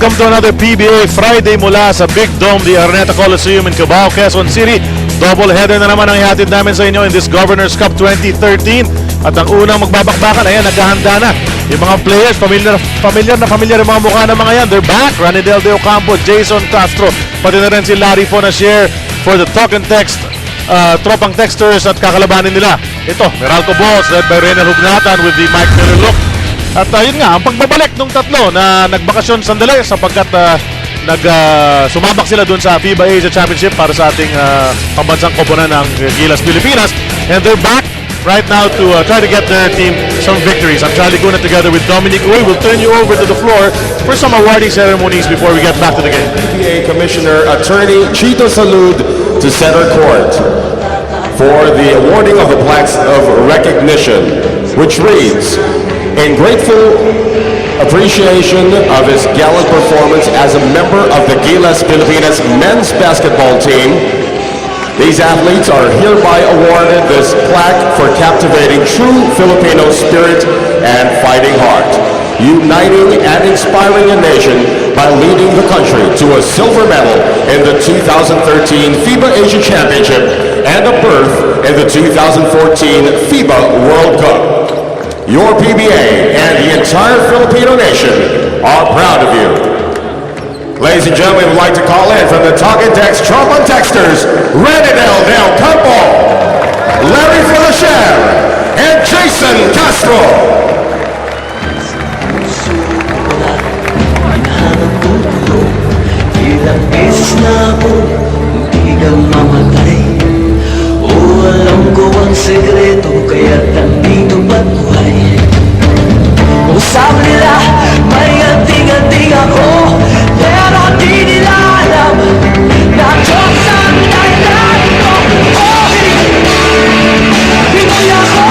welcome to another PBA Friday mula sa Big Dome, the Araneta Coliseum in Cubao, Quezon City. Double-header na naman ang ihatid namin sa inyo in this Governor's Cup 2013. At ang unang magbabakbakan, ayan, naghahanda na. Yung mga players, familiar na yung mga mukha ng mga yan. They're back. Ranidel De Ocampo, Jason Castro, pati na rin si Larry Fonasier for the talk and text. Tropang texters at kakalabanin nila. Ito, Meralco Balls led by Renel Hugnatan with the Mike Miller look. At yun nga, ang pagbabalik ng tatlo na nagbakasyon sandali sapagkat sumabak sila dun sa FIBA Asia Championship para sa ating pambansang koponan ng Gilas Pilipinas. And they're back right now to try to get their team some victories. I'm Charlie Guna together with Dominic Uy. We'll turn you over to the floor for some awarding ceremonies before we get back to the game. PBA Commissioner Attorney Chito Salud to center court for the awarding of the plaques of recognition, which reads, in grateful appreciation of his gallant performance as a member of the Gilas Pilipinas men's basketball team, these athletes are hereby awarded this plaque for captivating true Filipino spirit and fighting heart, uniting and inspiring a nation by leading the country to a silver medal in the 2013 FIBA Asia Championship and a berth in the 2014 FIBA World Cup. Your PBA and the entire Filipino nation are proud of you. Ladies and gentlemen, we'd like to call in from the Talk and Text Tropang Texters, Ranidel De Ocampo, Larry Fonasier, and Jason Castro. Ilang beses na ako hindi ka mamatay. O alam ko ang sekreto kaya't nandito ba't buhay. O sabi nila may anting-anting ako, pero di nila alam na Diyos ang dahilan ko. Oh, Pinoy ako.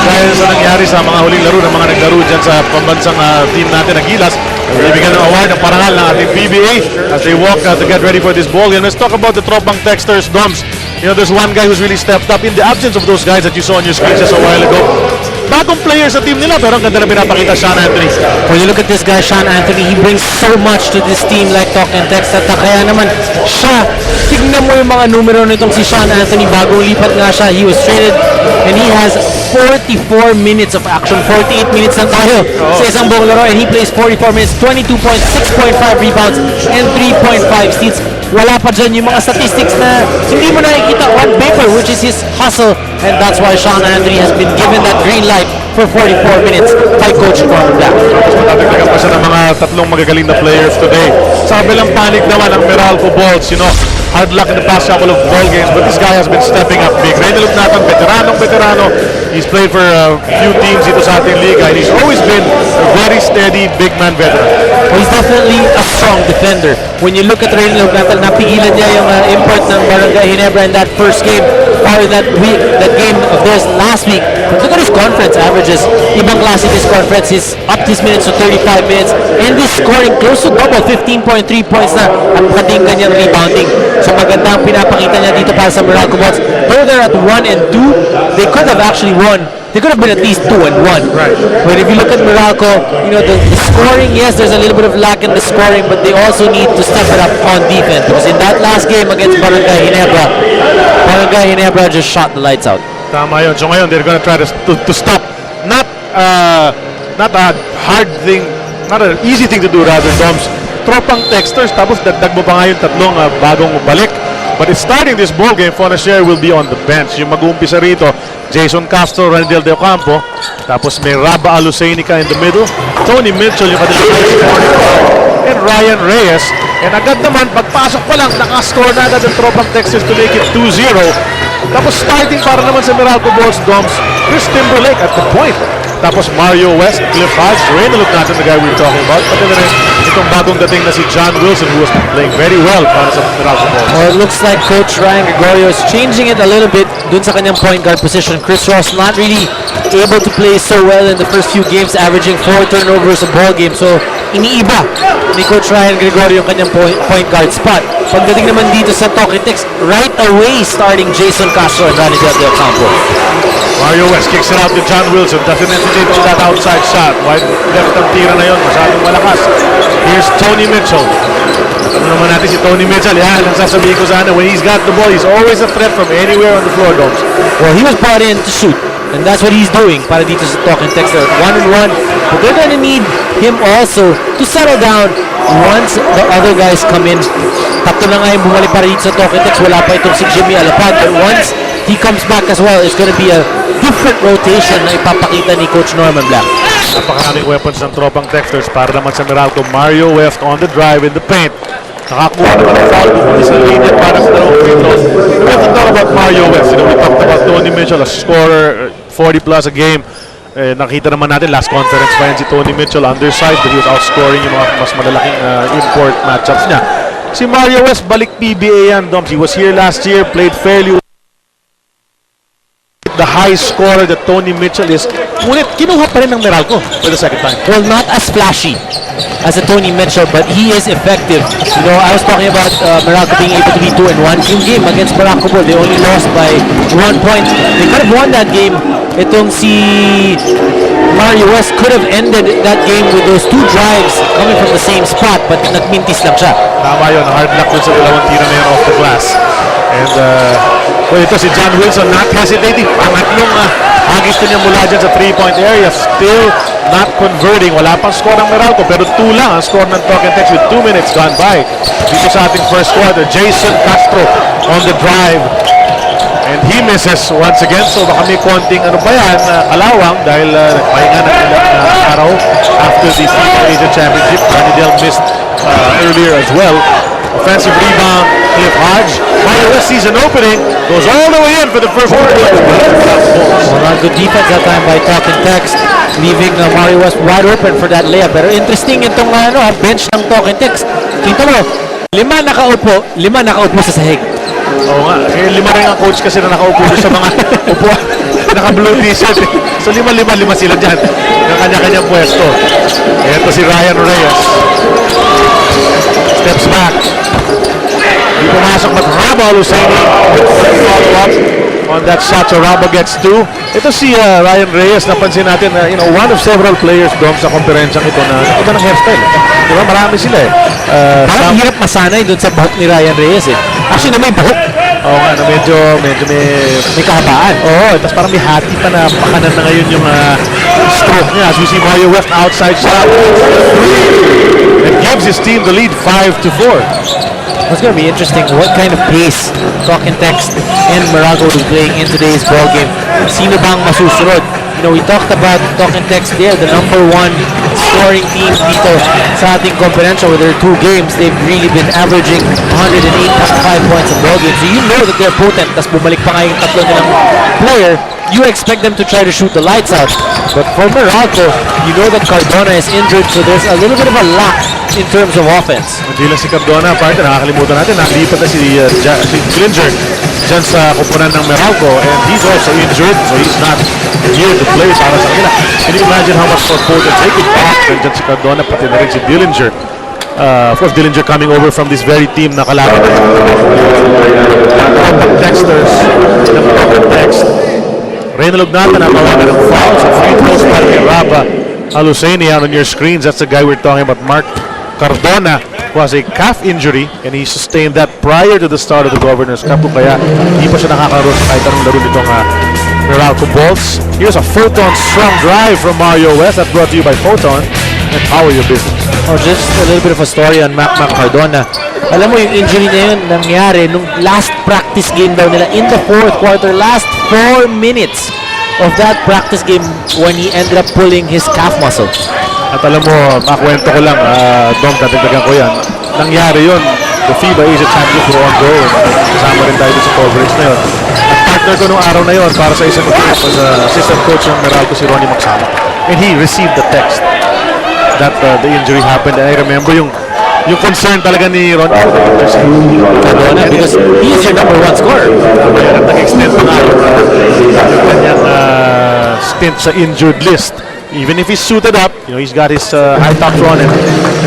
Dahil sa nangyari sa mga huling laro ng mga naglaro dyan sa pambansang team natin ng Gilas, bibigyan ng award ng parangal ng ating PBA as they walk to get ready for this ball game. Let's talk about the Tropang Texters, Doms. You know, there's one guy who's really stepped up in the absence of those guys that you saw on your screen just a while ago. Bagong player sa team nila pero ang ganda na pinapakita Sean Anthony. When you look at this guy, Sean Anthony, he brings so much to this team like Talk and Text. At kaya naman siya, tignan mo yung mga numero nitong si Sean Anthony. Bagong lipat nga siya, he was traded and he has 44 minutes of action. 48 minutes lang tayo sa isang buong laro and he plays 44 minutes, 22 points, 6.5 rebounds, and 3.5 steals. Wala pa dyan yung mga statistics na hindi mo nakikita on paper, which is his hustle, and that's why Sean Anthony has been given that green light for 44 minutes by Coach Norman Black. Tapos matagdagan pa siya ng mga tatlong magagaling na players today. Sa kabilang panig naman ang Meralco Balls, you know, hard luck in the past couple of ball games, but this guy has been stepping up big. Renel Hugnatan, veterano. He's played for a few teams dito sa ating liga and he's always been a very steady big man veteran. Well, he's definitely a strong defender. When you look at Renel Hugnatan, napigilan niya yung import ng Barangay Ginebra in that first game or that game of theirs last week. But look at his conference averages. Ibang klase his conference. He's upped his minutes to 35 minutes and he's scoring close to double, 15.3 points na at pati kanyang rebounding. So maganda ang pinapakita niya dito para sa Meralco Balls. Though they're at 1 and 2, they could have actually won. They could have been at least 2 and 1. Right. But if you look at Meralco, you know, the scoring, yes, there's a little bit of lack in the scoring, but they also need to step it up on defense. Because in that last game against Barangay Ginebra just shot the lights out. Tama yun. So ngayon, they're gonna try to stop. Not a hard thing, not an easy thing to do rather, Doms. Tropang Texters, tapos dagdag mo pa nga yung tatlong bagong balik. But it's starting this ball game, Fonasier will be on the bench. Yung mag-uumpisa rito, Jason Castro, Ranidel De Ocampo, tapos may Raba Aluseinica in the middle, Tony Mitchell yung kanilang and Ryan Reyes. And agad naman, pagpasok pa lang, nakascore na agad ang Tropang Texters to make it 2-0. Tapos starting para naman sa Meralco Balls, Doms, Chris Timberlake at the point. Tapos Mario West, Cliff Hodge, Renel Hugnatan, the guy we're talking about. Pati na rin itong bagong dating na si John Wilson who was playing very well para sa Meralco Balls. Well, it looks like Coach Ryan Gregorio is changing it a little bit dun sa kanyang point guard position. Chris Ross not really able to play so well in the first few games, averaging 4 turnovers a ball game. So, iniiba ni Coach Ryan Gregorio yung kanyang point guard spot. Pagdating naman dito sa Talking Text, right away starting Jason Castro and Ronnie Del Campo. Mario West kicks it out to John Wilson. Doesn't hesitate on that outside shot. Wide left ang tira na yun. Masyadong malakas. Here's Tony Mitchell. Ano naman natin si Tony Mitchell? Yan ang sasabihin ko sana. When he's got the ball, he's always a threat from anywhere on the floor, Dogs. Well, he was brought in to shoot. And that's what he's doing para dito sa Talking Text. They're 1-1. But they're gonna need him also to settle down once the other guys come in. Tatlo na nga yung bumalik para dito sa Talking Text. Wala pa itong si Jimmy Alapag. But once he comes back as well, it's gonna be a different rotation na ipapakita ni Coach Norman Black. Napakaraming weapons ng tropang Texters para naman sa Meralco. Mario West on the drive in the paint. Nakakuha naman ng foul. Bumuli sa linya para sa dalawang free throws. We have to talk about Mario West. You know, we talked about Tony Mitchell, a scorer, 40 plus a game. Nakita naman natin last conference pa yan si Tony Mitchell undersized, but he was outscoring yung mga mas malalaking import matchups niya. Si Mario West, balik PBA yan, Doms. He was here last year, played fairly the high scorer that Tony Mitchell is. Ngunit kinuha pa rin ng Meralco for the second time. Well, not as flashy as a Tony Mitchell, but he is effective. You know, I was talking about Meralco being able to be 2-1. Yung game against Meralco, they only lost by 1 point. They could have won that game. Itong si Mario West could have ended that game with those 2 drives coming from the same spot, but nagmintis lang siya. Tama yun, hard luck dun sa dalawang tira na yun off the glass. And well, ito si John Wilson not hesitating. Pangatlong agis niya mula dyan sa 3-point area. Still not converting. Wala pang score ng Meralco, pero 2 lang ang score ng Talking Text with 2 minutes gone by. Dito sa ating first quarter, Jason Castro on the drive. And he misses once again. So baka may konting ano ba yan, kalawang dahil nagpahinga ng ilang araw after the FIBA Asia Championship. Ranidel missed earlier as well. Offensive rebound, Cliff Hodge. Mario West sees an opening, goes all the way in for the first quarter. Well, good defense that time by Talking Text, leaving Mario West wide open for that layup. Pero interesting itong bench ng Talking Text. Kita mo, 5 nakaupo sa sahig. Oo nga, 5 rin ang coach kasi na nakaupo sa mga upuan. Naka-blue t-shirt. So 5 sila dyan. Ng kanya-kanyang pwesto. Ito si Ryan Reyes. Steps back. Di pumasok, but Rabo Aluseni follow up on that shot. So Rabo gets 2. Ito si Ryan Reyes, napansin natin na one of several players doon sa konferensyang ito na iba ng hairstyle. Diba? Marami sila eh. Parang hirap masanay doon sa buhok ni Ryan Reyes eh. Actually na may buhok. Oo nga, na medyo may kahabaan. Oo, tapos parang may hati pa na pakanan na ngayon yung stroke niya. As we see Mario West outside shot. It gives his team the lead 5-4. It's going to be interesting what kind of pace Talking Text and Meralco will be playing in today's ball game. Sino bang masusunod? You know, we talked about Talking Text there, the #1 scoring team dito sa ating conferential with their 2 games. They've really been averaging 108.5 points a ball game. So you know that they're potent. Tapos bumalik pa nga yung tatlo nilang player. You expect them to try to shoot the lights out. But for Meralco, you know that Cardona is injured, so there's a little bit of a lack in terms of offense. Hindi lang si Cardona, partner, nakakalimutan natin, nakalipat na si Dillinger dyan sa kupunan ng Meralco, and he's also injured, so he's not here to play para sa kanila. Can you imagine how much more potent they could back than dyan si Cardona, pati na rin si Dillinger. Of course, Dillinger coming over from this very team na kalaban na Texters, ng Text. Reynolds natin ang tawagan ng foul sa free throws para kay Raba Aluseni out on your screens. That's the guy we're talking about, Mark Cardona, who has a calf injury and he sustained that prior to the start of the Governor's Cup. Kaya hindi pa siya nakakalaro sa kahit anong laro nitong Meralco Bolts. Here's a Photon strong drive from Mario West. That's brought to you by Photon and Power Your Business. Oh, just a little bit of a story on Mac Cardona. Alam mo yung injury na yun nangyari nung last practice game daw nila in the 4th quarter, last 4 minutes of that practice game when he ended up pulling his calf muscle. At alam mo, makwento ko lang, Dom, tatagdagan ko yan. Nangyari yun, the FIBA Asia Championship were ongoing. Kasama rin tayo sa coverage na yun. At partner ko nung araw na yun para sa isang team was assistant coach ng Meralco, si Ronnie Magsama. And he received the text that the injury happened. And I remember yung concern talaga ni Ron Cardona because he is your #1 scorer. At nag-extend pa nga yung kanyang stint sa injured list. even if he's suited up, he's got his high tops on and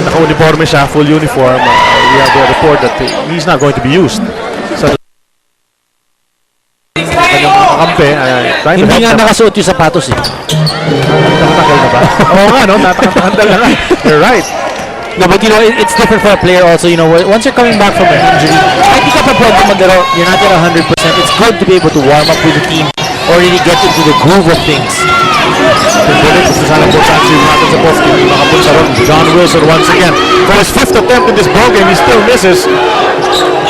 naka-uniforme siya, full uniform. We have the report that he's not going to be used. So, kanyang mga kakampi, trying to Hindi help nga them. nakasuot yung sapatos eh. Nakatakal na ba? Oo nga, no? Natakal na nga. You're right. No, but it's different for a player also. Once you're coming back from an injury, kahit di ka pa pwede maglaro, you're not yet 100%. It's good to be able to warm up with the team or really get into the groove of things. Pindulit, gusto sana po sa action natin sa post. Hindi makapunta ron. John Wilson once again. For his 5th attempt in this ballgame, he still misses.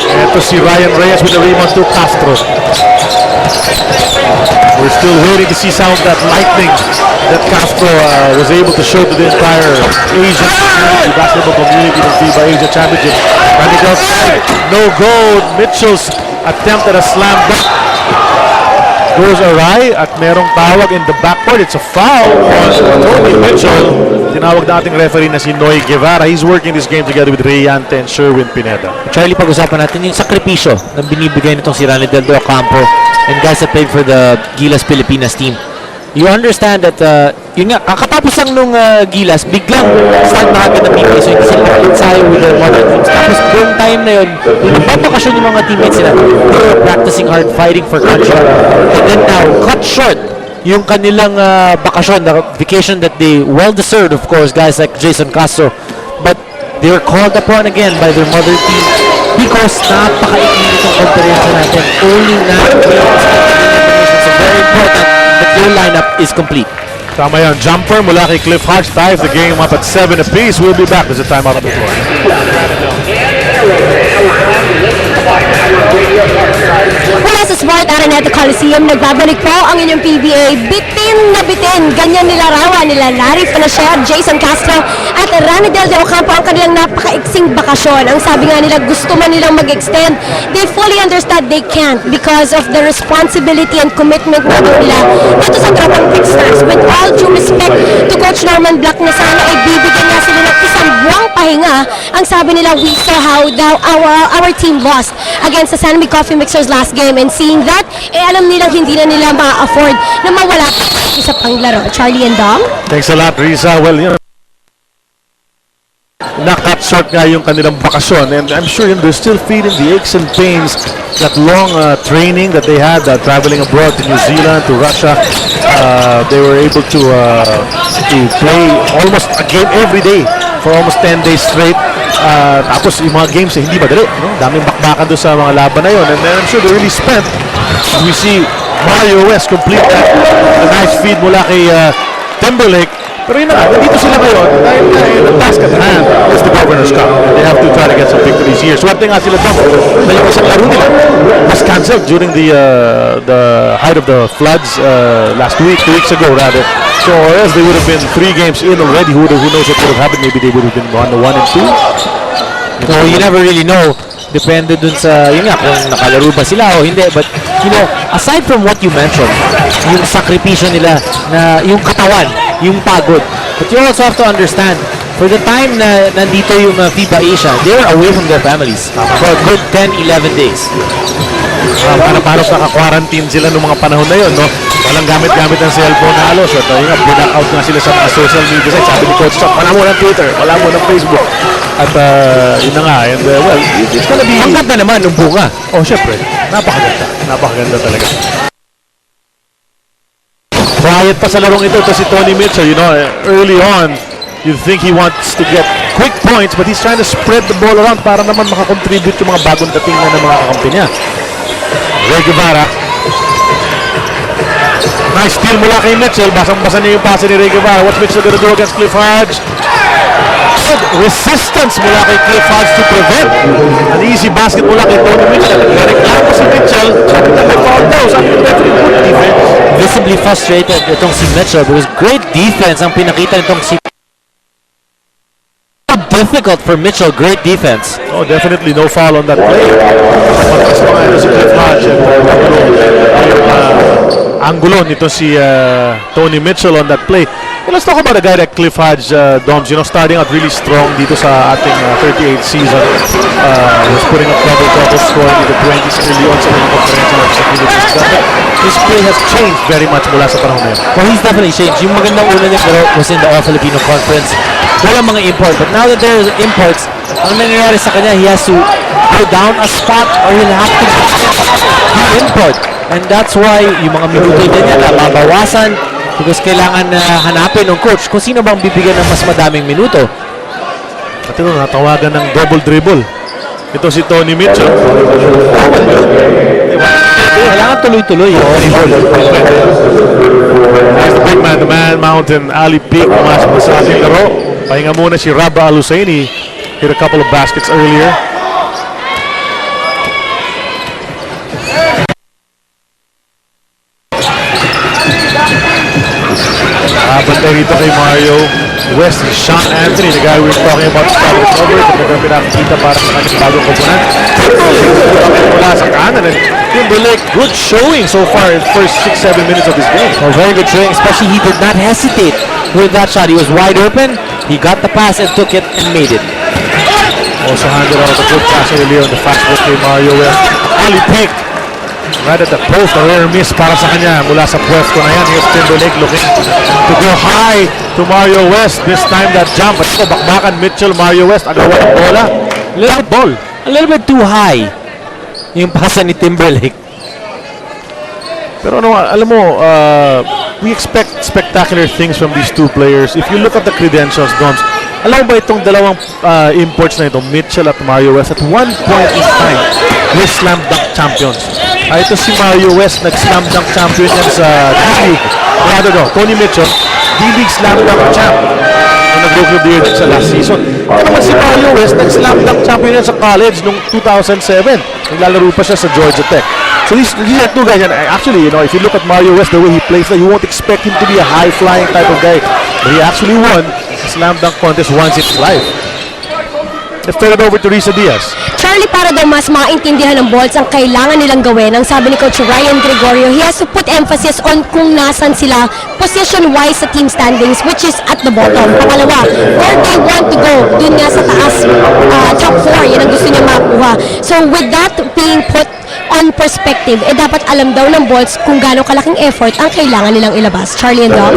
Ito si Ryan Reyes with the rebound to Castro. We're still waiting to see some of that lightning that Castro was able to show to the entire Asian community, basketball community ng FIBA Asia Championship. Running outside, no goal. Mitchell's attempt at a slam dunk goes awry at merong tawag in the backcourt. It's a foul on Tony Mitchell. Tinawag na ating referee na si Noy Guevara. He's working this game together with Reyante and Sherwin Pineda. Charlie, pag-usapan natin yung sakripisyo na binibigay nitong si Randy Del Ocampo and guys that played for the Gilas Pilipinas team. You understand that, yun nga, kakatapos lang nung Gilas, biglang start na agad ng PBA, so hindi sila nakakitsayo with their modern teams. Tapos buong time na yun, yung nagbabakasyon yung mga teammates sila, they were practicing hard, fighting for country. And then now, cut short yung kanilang bakasyon, the vacation that they well-deserved, of course, guys like Jason Castro. But they were called upon again by their mother team because napaka-iinit ang konferensya natin. Only 9 games, so very important that your lineup is complete. Tama yan. Jumper mula kay Cliff Hodge ties the game up at 7 apiece. We'll be back. There's a timeout on the floor. Mula sa Smart Araneta Coliseum, nagbabalik po ang inyong PBA. Bitin na bitin. Ganyan nilarawan nila Larry Panasher, Jason Castro at Rani Del Ocampo ang kanilang napakaiksing bakasyon. Ang sabi nga nila, gusto man nilang mag-extend. They fully understand they can't because of the responsibility and commitment na nila dito sa tropang Big Stars. With all due respect to Coach Norman Black na sana ay bibigyan niya sila ng isang buwang pahinga. Ang sabi nila, we saw how our team lost against the San Miguel Coffee Mixers last game, and seeing that, alam nilang hindi na nila ma-afford na mawala isa pang laro. Charlie and Dom? Thanks a lot, Riza. Well, na-cut short nga yung kanilang bakasyon, and I'm sure they're still feeling the aches and pains, that long training that they had traveling abroad to New Zealand, to Russia. They were able to play almost a game every day for almost 10 days straight. Tapos yung mga games hindi madali, daming bakbakan doon sa mga laban na yun, and then I'm sure they really spent. We see Mario West complete a nice feed mula kay Timberlake. Pero yun na nga, nandito sila ngayon dahil the task at hand is the Governor's Cup. They have to try to get some victories here. Swerte nga sila doon na yung isang laro nila was cancelled during the height of the floods last week, 2 weeks ago rather. So or else they would have been 3 games in already. Who knows what would have happened? Maybe they would have been 1-1 and 2. So you never really know. Depende dun sa, yun nga, kung nakalaro ba sila o hindi. But, aside from what you mentioned, yung sakripisyo nila na yung katawan, yung pagod. But you also have to understand, for the time na nandito yung FIBA Asia, they were away from their families for a good 10-11 days. Paano-panos naka-quarantine sila noong mga panahon na yun, no? Walang gamit-gamit ng cellphone na halos. At yun nga, black-out nga sila sa mga social media sites. Sabi ni Coach Chuck, wala mo ng Twitter, wala mo ng Facebook. At yun na nga, and well, it's gonna be... Ang ganda naman, nung bunga. Oh, syempre. Napakaganda. Napakaganda talaga. Quiet pa sa larong ito si Tony Mitchell. Early on, you think he wants to get quick points, but he's trying to spread the ball around para naman makakontribute yung mga bagong dating na ng mga kakampi niya. Ray Guevara. Nice steal mula kay Mitchell. Basang-basa niya yung pase ni Ray Guevara. What's Mitchell gonna do against Cliff Hodge? Good resistance mula kay Cliff Hodge to prevent an easy basket mula kay Tony Mitchell. Nagreklamo si Mitchell. Sabi na may foul daw. Sabi na good defense. Visibly frustrated itong si Mitchell because great defense ang pinakita nitong si... Difficult for Mitchell, great defense. Oh, definitely no foul on that play. Pagkas pa nga ito si Cliff Hodge. Angulo nito si Tony Mitchell on that play. And let's talk about a guy like Cliff Hodge, Doms, starting out really strong dito sa ating 38th season. Was putting up double scoring in the 20s early on sa mga conference sa Philippines. his play has changed very much mula sa panahon na yun. Well, he's definitely changed. Yung magandang una niya pero was in the All-Filipino Conference. Walang mga import. But now that there's imports, ang nangyayari sa kanya, he has to go down a spot or he'll have to import. And that's why yung mga minuto niya nababawasan because kailangan hanapin ng coach kung sino bang bibigyan ng mas madaming minuto. At ito, natawagan ng double dribble. Ito si Tony Mitchell. Kailangan tuloy-tuloy yung dribble. There's the big man, the man mountain, Ali Peak, pumasok na sa ating laro. Pahinga muna si Rabba Al-Husseini. Hit a couple of baskets earlier. Bantay rito kay Mario West, Sean Anthony, the guy we were talking about starting cover, the pinakita para sa kanyang bagong koponan. Mula sa kanan, and Timberlake, good showing so far in the first 6-7 minutes of this game. Oh, very good showing, especially he did not hesitate with that shot. He was wide open, he got the pass and took it and made it. Also handed out a good pass earlier on the fast break kay Mario West. Ali Pink, right at the post, a rare miss para sa kanya mula sa pwesto na yan. Here's Timberlake looking to go high to Mario West. This time that jump, at ito bakbakan Mitchell, Mario West, agawan ng bola. Jump ball. A little bit too high yung pasa ni Timberlake. Pero ano, alam mo, we expect spectacular things from these two players. If you look at the credentials, Dons, alam mo ba itong dalawang imports na ito, Mitchell at Mario West, at one point in time, we're slam dunk champions. Ito si Mario West, nag-slam dunk champion yan sa D-League. Tony Mitchell, D-League slam dunk champ. Nag-rookie of the year sa last season. Ito naman si Mario West, nag-slam dunk champion yan sa college noong 2007. Naglalaro pa siya sa Georgia Tech. So these are two guys, and actually, you know, if you look at Mario West, the way he plays, you won't expect him to be a high-flying type of guy. But he actually won a slam dunk contest once in his life. Let's turn it over to Risa Diaz. Charlie, para daw mas maintindihan ng Bolts ang kailangan nilang gawin, ang sabi ni Coach Ryan Gregorio, he has to put emphasis on kung nasan sila position-wise sa team standings, which is at the bottom. Pangalawa, where they want to go, dun nga sa taas, top 4, yan ang gusto niya makuha. So with that being put on perspective, dapat alam daw ng Bolts kung gaano kalaking effort ang kailangan nilang ilabas. Charlie and Dom? I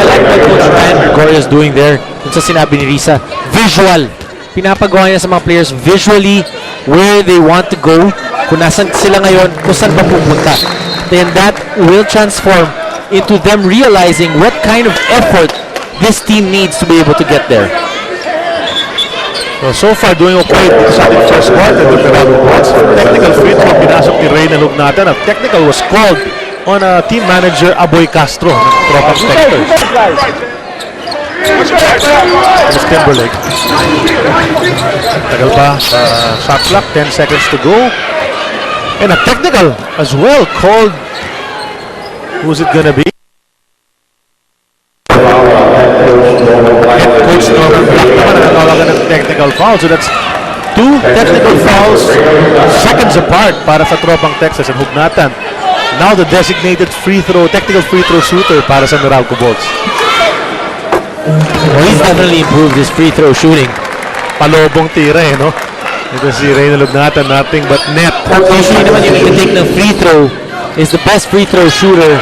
like what Coach Ryan Gregorio is doing there. Yung sa sinabi ni Risa, visual. Pinapagawa niya sa mga players visually where they want to go, kung nasan sila ngayon, kung saan ba pupunta. Then that will transform into them realizing what kind of effort this team needs to be able to get there. So far, doing okay sa ating first quarter. Technical free throw, pinasok ni Reyna Lugnatan. A technical was called on team manager Aboy Castro ng Tropang Texters. It's Timberlake. Tagal pa. Shot clock, 10 seconds to go. And a technical as well called. Who's it gonna be? Head coach Norman Black naman ang natawagan ng technical foul. So that's 2 technical fouls seconds apart para sa Tropang Texas and Hugnatan. Now the designated technical free throw shooter para sa Meralco Bolts. Well, he's definitely improved his free throw shooting. Palobong tira no? Ito si Reyna Lugnatan, nothing but net. Usually naman yung take ng free throw is the best free throw shooter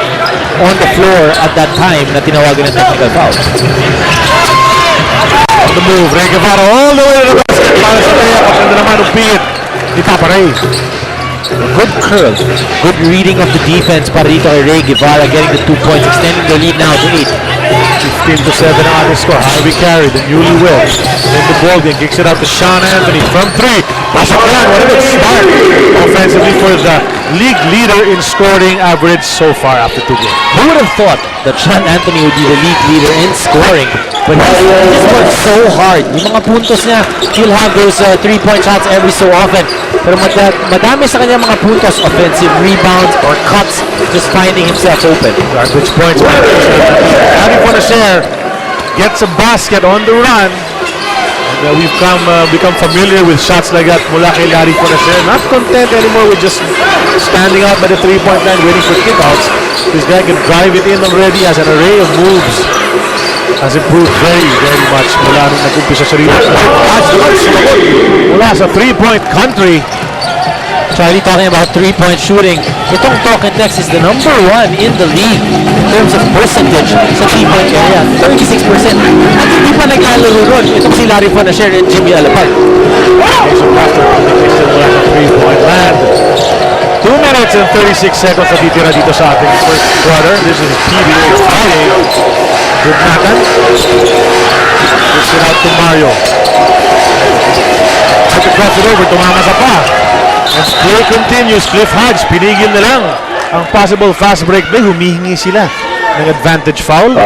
on the floor at that time na tinawagan ng technical foul. On the move, Ray Guevara all the way to the basket para sa kaya. Pagkanda naman ng pihit ni Papa Ray. Good curl, good reading of the defense para dito kay Ray Guevara, getting the 2 points, extending the lead now to 8. 15-7 ang ating score. Harvey Carey, the newlywed. Then the ball game kicks it out to Sean Anthony from 3. Pasok yan. What a good start offensively for the league leader in scoring average so far after 2 games. Who would have thought that Sean Anthony would be the league leader in scoring? But he just worked so hard. Yung mga puntos niya, he'll have those 3-point shots every so often. Pero madami sa kanya mga puntos, offensive rebounds or cuts, just finding himself open. Garbage points. Happy for the share. Gets a basket on the run. And we've become familiar with shots like that mula kay Larry Fonacer. Not content anymore with just standing out by the 3-point line waiting for kickouts. This guy can drive it in already, has an array of moves. Has improved very, very much mula nung nag-umpisa siya rito. Mula sa 3-point country. Charlie talking about 3-point shooting. Itong talk and text is the number 1 in the league in terms of percentage sa 3-point area. 36%. At hindi pa naglalaro ron. Itong si Larry Fanasher and Jimmy Alapag. Jason Castro, I think they still wala ng 3-point land. 2 minutes and 36 seconds na titira dito sa ating first quarter. This is PBA Friday. Good Nathan. Puts it out to Mario. At across it over, tumama sa pa. And play continues. Cliff Hodge, pinigil na lang ang possible fast break play. Humihingi sila ng advantage foul.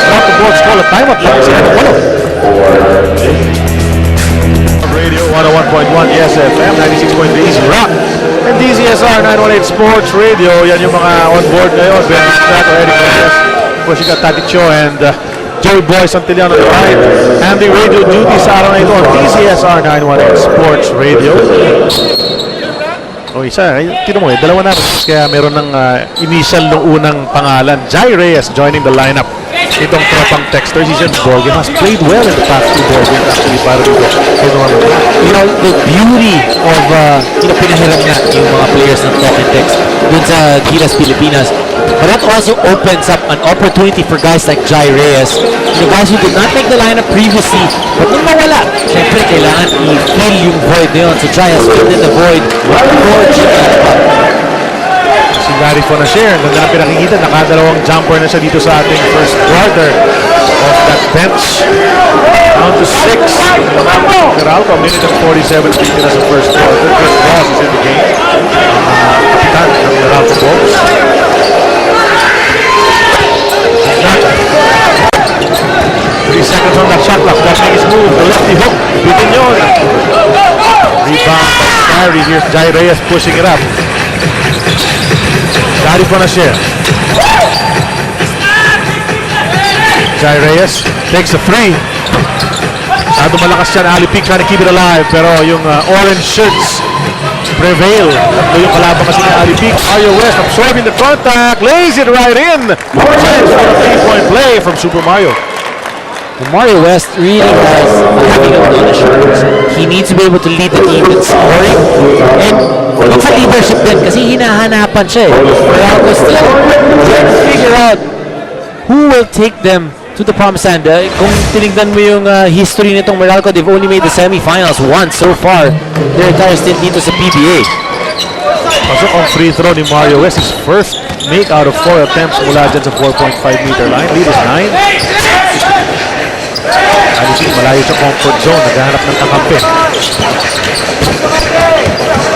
Drop the boards, call a timeout lang. Radio 101.1 ESFM, 96.3 Easy Rock, and DZSR 918 Sports Radio. Yan yung mga on board ngayon. Ben Strato, Eric Reyes, Kushika Taticho, and Joey Boy Santillano on the right. And the radio duty sa araw na ito on DZSR 918 Sports Radio. O isa, tino mo dalawa na. Kaya meron ng initial ng unang pangalan. Jai Reyes joining the lineup. Itong tropang texter, he said Borgen has played well in the past 2 ball games actually para dito. You know, the beauty of pinahiram nga yung mga players ng talk and text dun sa Gilas Pilipinas. But that also opens up an opportunity for guys like Jai Reyes, the guys who did not make the lineup previously, but nung nawala, syempre kailangan i-fill yung void na yun. So Jai has filled in the void for Jimmy Alapag. Si Larry Fonasher, ganda na pinakikita, nakadalawang jumper na siya dito sa ating first quarter of that bench. Down to 6. Meralco, a minute and 47 titira sa first quarter. Chris Ross is in the game. Kapitan ng Meralco Bulls. 3 seconds on that shot clock. That's his move. The lefty hook. Bitin yun. Rebound by Gary. Here's Jai Reyes pushing it up. Gary Fonasher. Jai Reyes takes a 3. Masyado malakas yan. Ali Peak trying to keep it alive. Pero yung orange shirts prevail. Tatlo yung kalaban kasi ni Ali Peak. Mario West absorbing the contact. Lays it right in. Chance for a 3-point play from Super Mario. Mario West really has having a lot of shoulders. He needs to be able to lead the team in scoring. And it's a leadership din kasi hinahanapan siya eh. Meralco still trying to figure out who will take them to the promised land. Kung tinignan mo yung history nitong Meralco, they've only made the semifinals once so far. Their entire stint dito sa PBA. Pasok ang free throw ni Mario West. His first make out of 4 attempts mula dyan sa 4.5 meter line. Lead is 9. Alisin, malayo sa comfort zone. Naghahanap ng kakampi.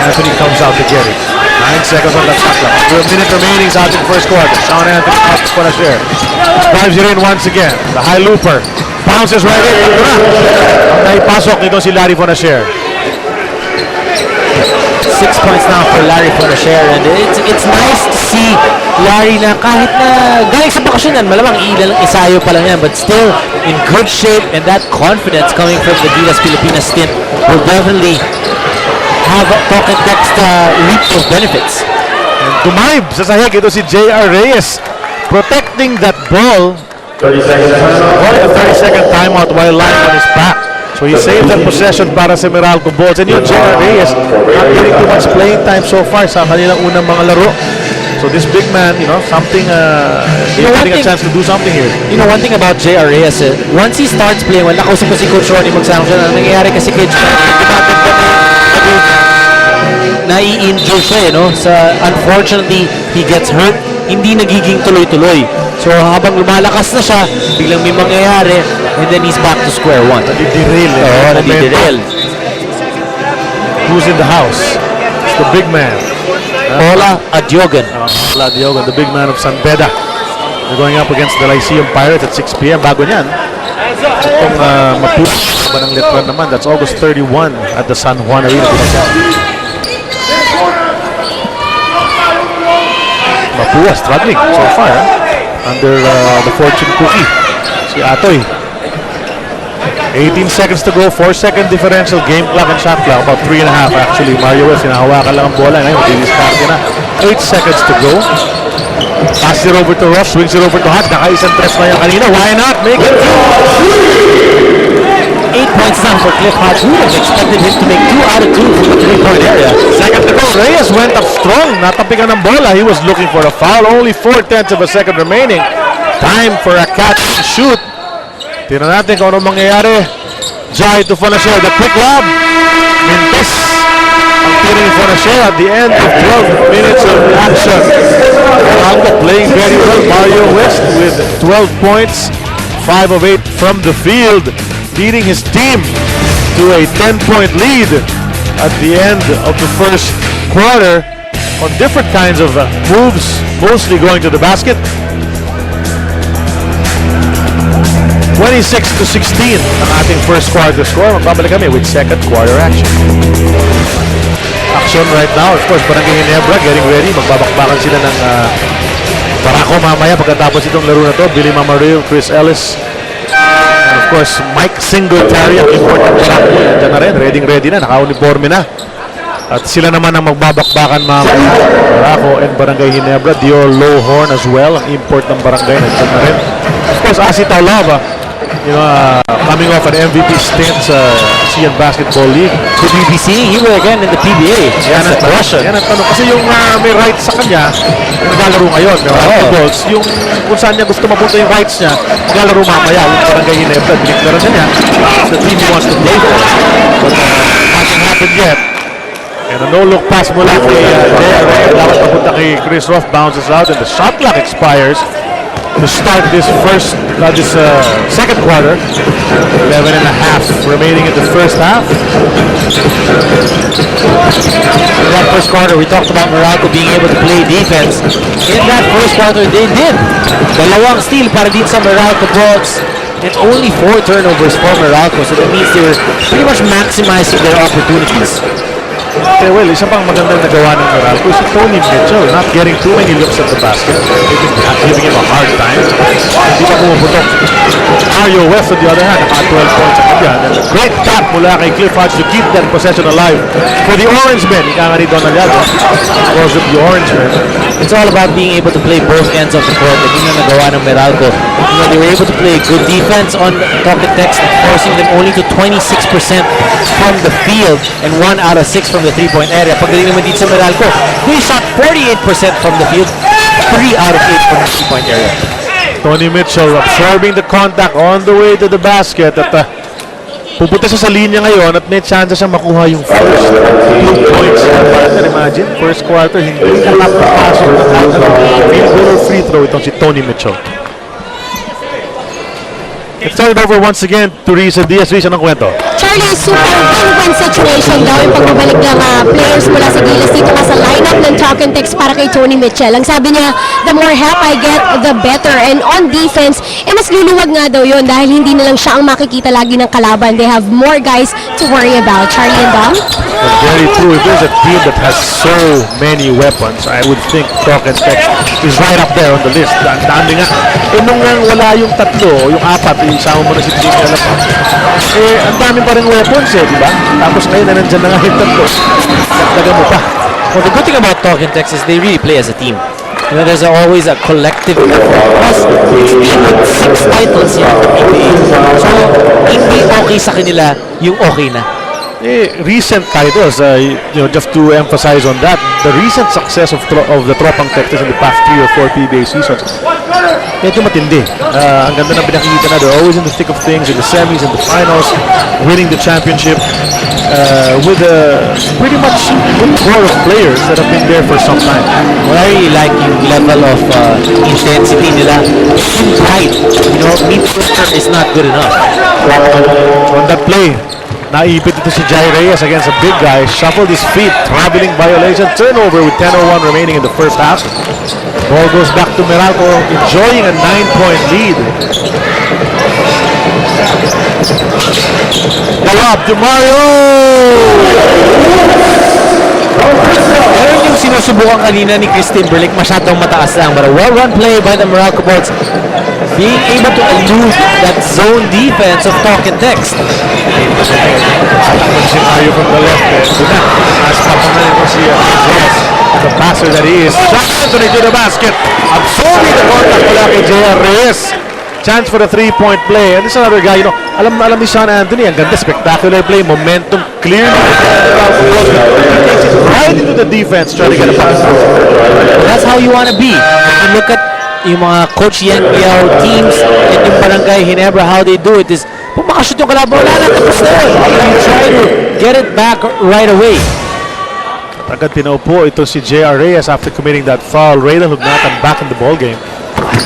Anthony comes out to get it. 9 seconds on that shot clock. With a minute remaining sa ating first quarter. Sean Anthony out for a share. Drives it in once again. The high looper. Bounces right in. Ito na. Ang naipasok nito si Larry Fonasher. 6 points now for Larry Fonasher, and it's nice to see Larry na kahit na galing sa bakasyon yan, malamang ilang isayo pa lang yan, but still in good shape, and that confidence coming from the Gilas Pilipinas stint will definitely have talk and text reap those benefits. And tumayib sa sahig, ito si J.R. Reyes protecting that ball. 30-second timeout while lying on his back. So he saved that possession para sa Meralco Bulls. And yung J.R. Reyes not getting too much playing time so far sa kanilang unang mga laro. So this big man, something, he's getting a chance to do something here. You know, one thing about J.R. Reyes, once he starts playing, wala ko si Coach Ronnie magsama siya. Ang nangyayari kasi kay J.R. nai-injure siya, So unfortunately, he gets hurt. Hindi nagiging tuloy-tuloy. So habang lumalakas na siya, biglang may mangyayari, and then he's back to square one. Nadi-derail. Nadi-derail. Who's in the house? It's the big man. Paula Adiogan. Paula Adiogan, the big man of San Beda. They're going up against the Lyceum Pirates at 6 p.m. Bago niyan, itong Mapuas ba ng Letran naman, that's August 31 at the San Juan Arena. Mapuas struggling so far under the fortune cookie, si Atoy. 18 seconds to go, 4-second differential, game clock and shot clock, about 3.5 actually. Mario West, hinahawakan lang ang bola, ngayon matidiskarte na. 8 seconds to go. Pass it over to Ross, swings it over to Hodge, nakaisang tres na yan kanina, why not make it? 8 points down for Cliff Hodge. Who would have expected him to make 2 out of 2 from the 3-point area? Second to go. Reyes went up strong. Natapikan ng bola. He was looking for a foul. Only 4/10 of a second remaining. Time for a catch and shoot. Tingnan natin kung anong mangyayari. Jai to Fonacier. The quick lob. Mintis. Ang tiring Fonacier at the end of 12 minutes of action. Meralco playing very well. Mario West with 12 points. 5 of 8 from the field. Leading his team to a 10-point lead at the end of the first quarter on different kinds of moves, mostly going to the basket. 26-16 ang ating first quarter score. Magbabalik kami with second quarter action. Action right now, of course, Barangay Ginebra getting ready. Magbabakbakan sila ng Meralco mamaya pagkatapos itong laro na to. Billy Mamaril, Chris Ellis, and of course, Mike Singletary, ang important Meralco. Diyan na rin, ready na, naka-uniforme na. At sila naman ang magbabakbakan mamaya. Meralco and Barangay Ginebra. Dior Lowhorn as well, ang import ng barangay. Nandiyan na rin. Of course, Asi Taulava, coming off an MVP stint sa ASEAN Basketball League. Could we be seeing him again in the PBA? Yan ang question. Yan ang tanong. Kasi yung may rights sa kanya, yung naglalaro ngayon, Bulls, yung kung saan niya gusto mapunta yung rights niya, naglalaro mamaya, yung Barangay Ginebra, dineclare niya, the team he wants to play for. But hasn't happened yet. And a no-look pass mula kay Jay. Dapat papunta kay Chris Roth, bounces out, and the shot clock expires to start this second quarter. 11 and a half remaining in the first half. In that first quarter, we talked about Meralco being able to play defense. In that first quarter, they did. Dalawang steal para din sa Meralco Bullets. And only 4 turnovers for Meralco. So that means they were pretty much maximizing their opportunities. Okay, well, isa pang magandang nagawa ng Meralco si Tony Mitchell, not getting too many looks at the basket, giving him a hard time. Hindi pa pumuputok. Mario West, on the other hand, naka 12 points sa kanya. And a great tap mula kay Cliff Hodge to keep that possession alive for the Orange Men. Ika nga ni Donald Yago. Goes with the Orange Men. It's all about being able to play both ends of the court. And yun ang nagawa ng Meralco. They were able to play good defense on Talking Text, forcing them only to 26% from the field and 1 out of 6 from the 3-point area. Pagdating naman dito sa Meralco, they shot 48% from the field, 3 out of 8 from the 3-point area. Tony Mitchell absorbing the contact on the way to the basket at pupunta siya sa linya ngayon at may chance siya makuha yung first 2 points. Imagine, first quarter, hindi nakapapasok na kahit anong free throw itong si Tony Mitchell. Let's turn it over once again to Risa Diaz. Risa, anong kwento? Charlie, super win-win situation daw yung pagbabalik ng players mula sa Gilas dito sa lineup ng Talk and Text para kay Tony Mitchell. Ang sabi niya, the more help I get, the better. And on defense, mas luluwag nga daw yun dahil hindi na lang siya ang makikita lagi ng kalaban. They have more guys to worry about. Charlie and Dom? Very true. If there's a team that has so many weapons, I would think Talk and Text is right up there on the list. Ang dami nga. Nung wala yung tatlo, yung apat, isama mo na si Jimmy Alapa. Ang dami pa rin weapons di ba? Tapos ngayon na nandyan na nga yung tatlo. Dagdagan mo pa. Well, the good thing about Talking Text is they really play as a team. There's always a collective effort. Plus, it's been 6 titles here in the PBA. So, hindi okay sa kanila yung okay na. Recent titles, just to emphasize on that, the recent success of the Tropang Texas in the past 3 or 4 PBA seasons, medyo matindi. Ang ganda ng pinakikita na, they're always in the thick of things, in the semis, in the finals, winning the championship, with a pretty much good core of players that have been there for some time. Well, I really like yung level of intensity nila. Yung pride. Mid-quarter is not good enough. On that play, naipit ito si Jai Reyes against a big guy, shuffled his feet, traveling violation, turnover with 10:01 remaining in the first half. Ball goes back to Meralco, enjoying a 9-point lead. The lob to Mario! Meron yung sinusubukan kanina ni Chris Timberlake, masyadong mataas lang. But a well-run play by the Meralco Bullets, being able to elude that zone defense of Talk and Text. Si Mario from the left. Aspa pa na ito si Reyes. The passer that he is. Shot Anthony to the basket. Absorbing the contact mula kay J.R. Reyes. Chance for the three-point play. And this is another guy, you know, alam na alam ni Sean Anthony. Ang ganda, spectacular play, momentum, clearly. He takes it right into the defense, trying to get a pass. That's how you want to be. If you look at yung mga Coach Yankiao teams and yung Barangay Ginebra, how they do it is, kung makashoot yung kalaban, wala na, tapos na yun. You try to get it back right away. Agad pinaupo ito si J.R. Reyes after committing that foul. Raylan Hugnatan back in the ball game.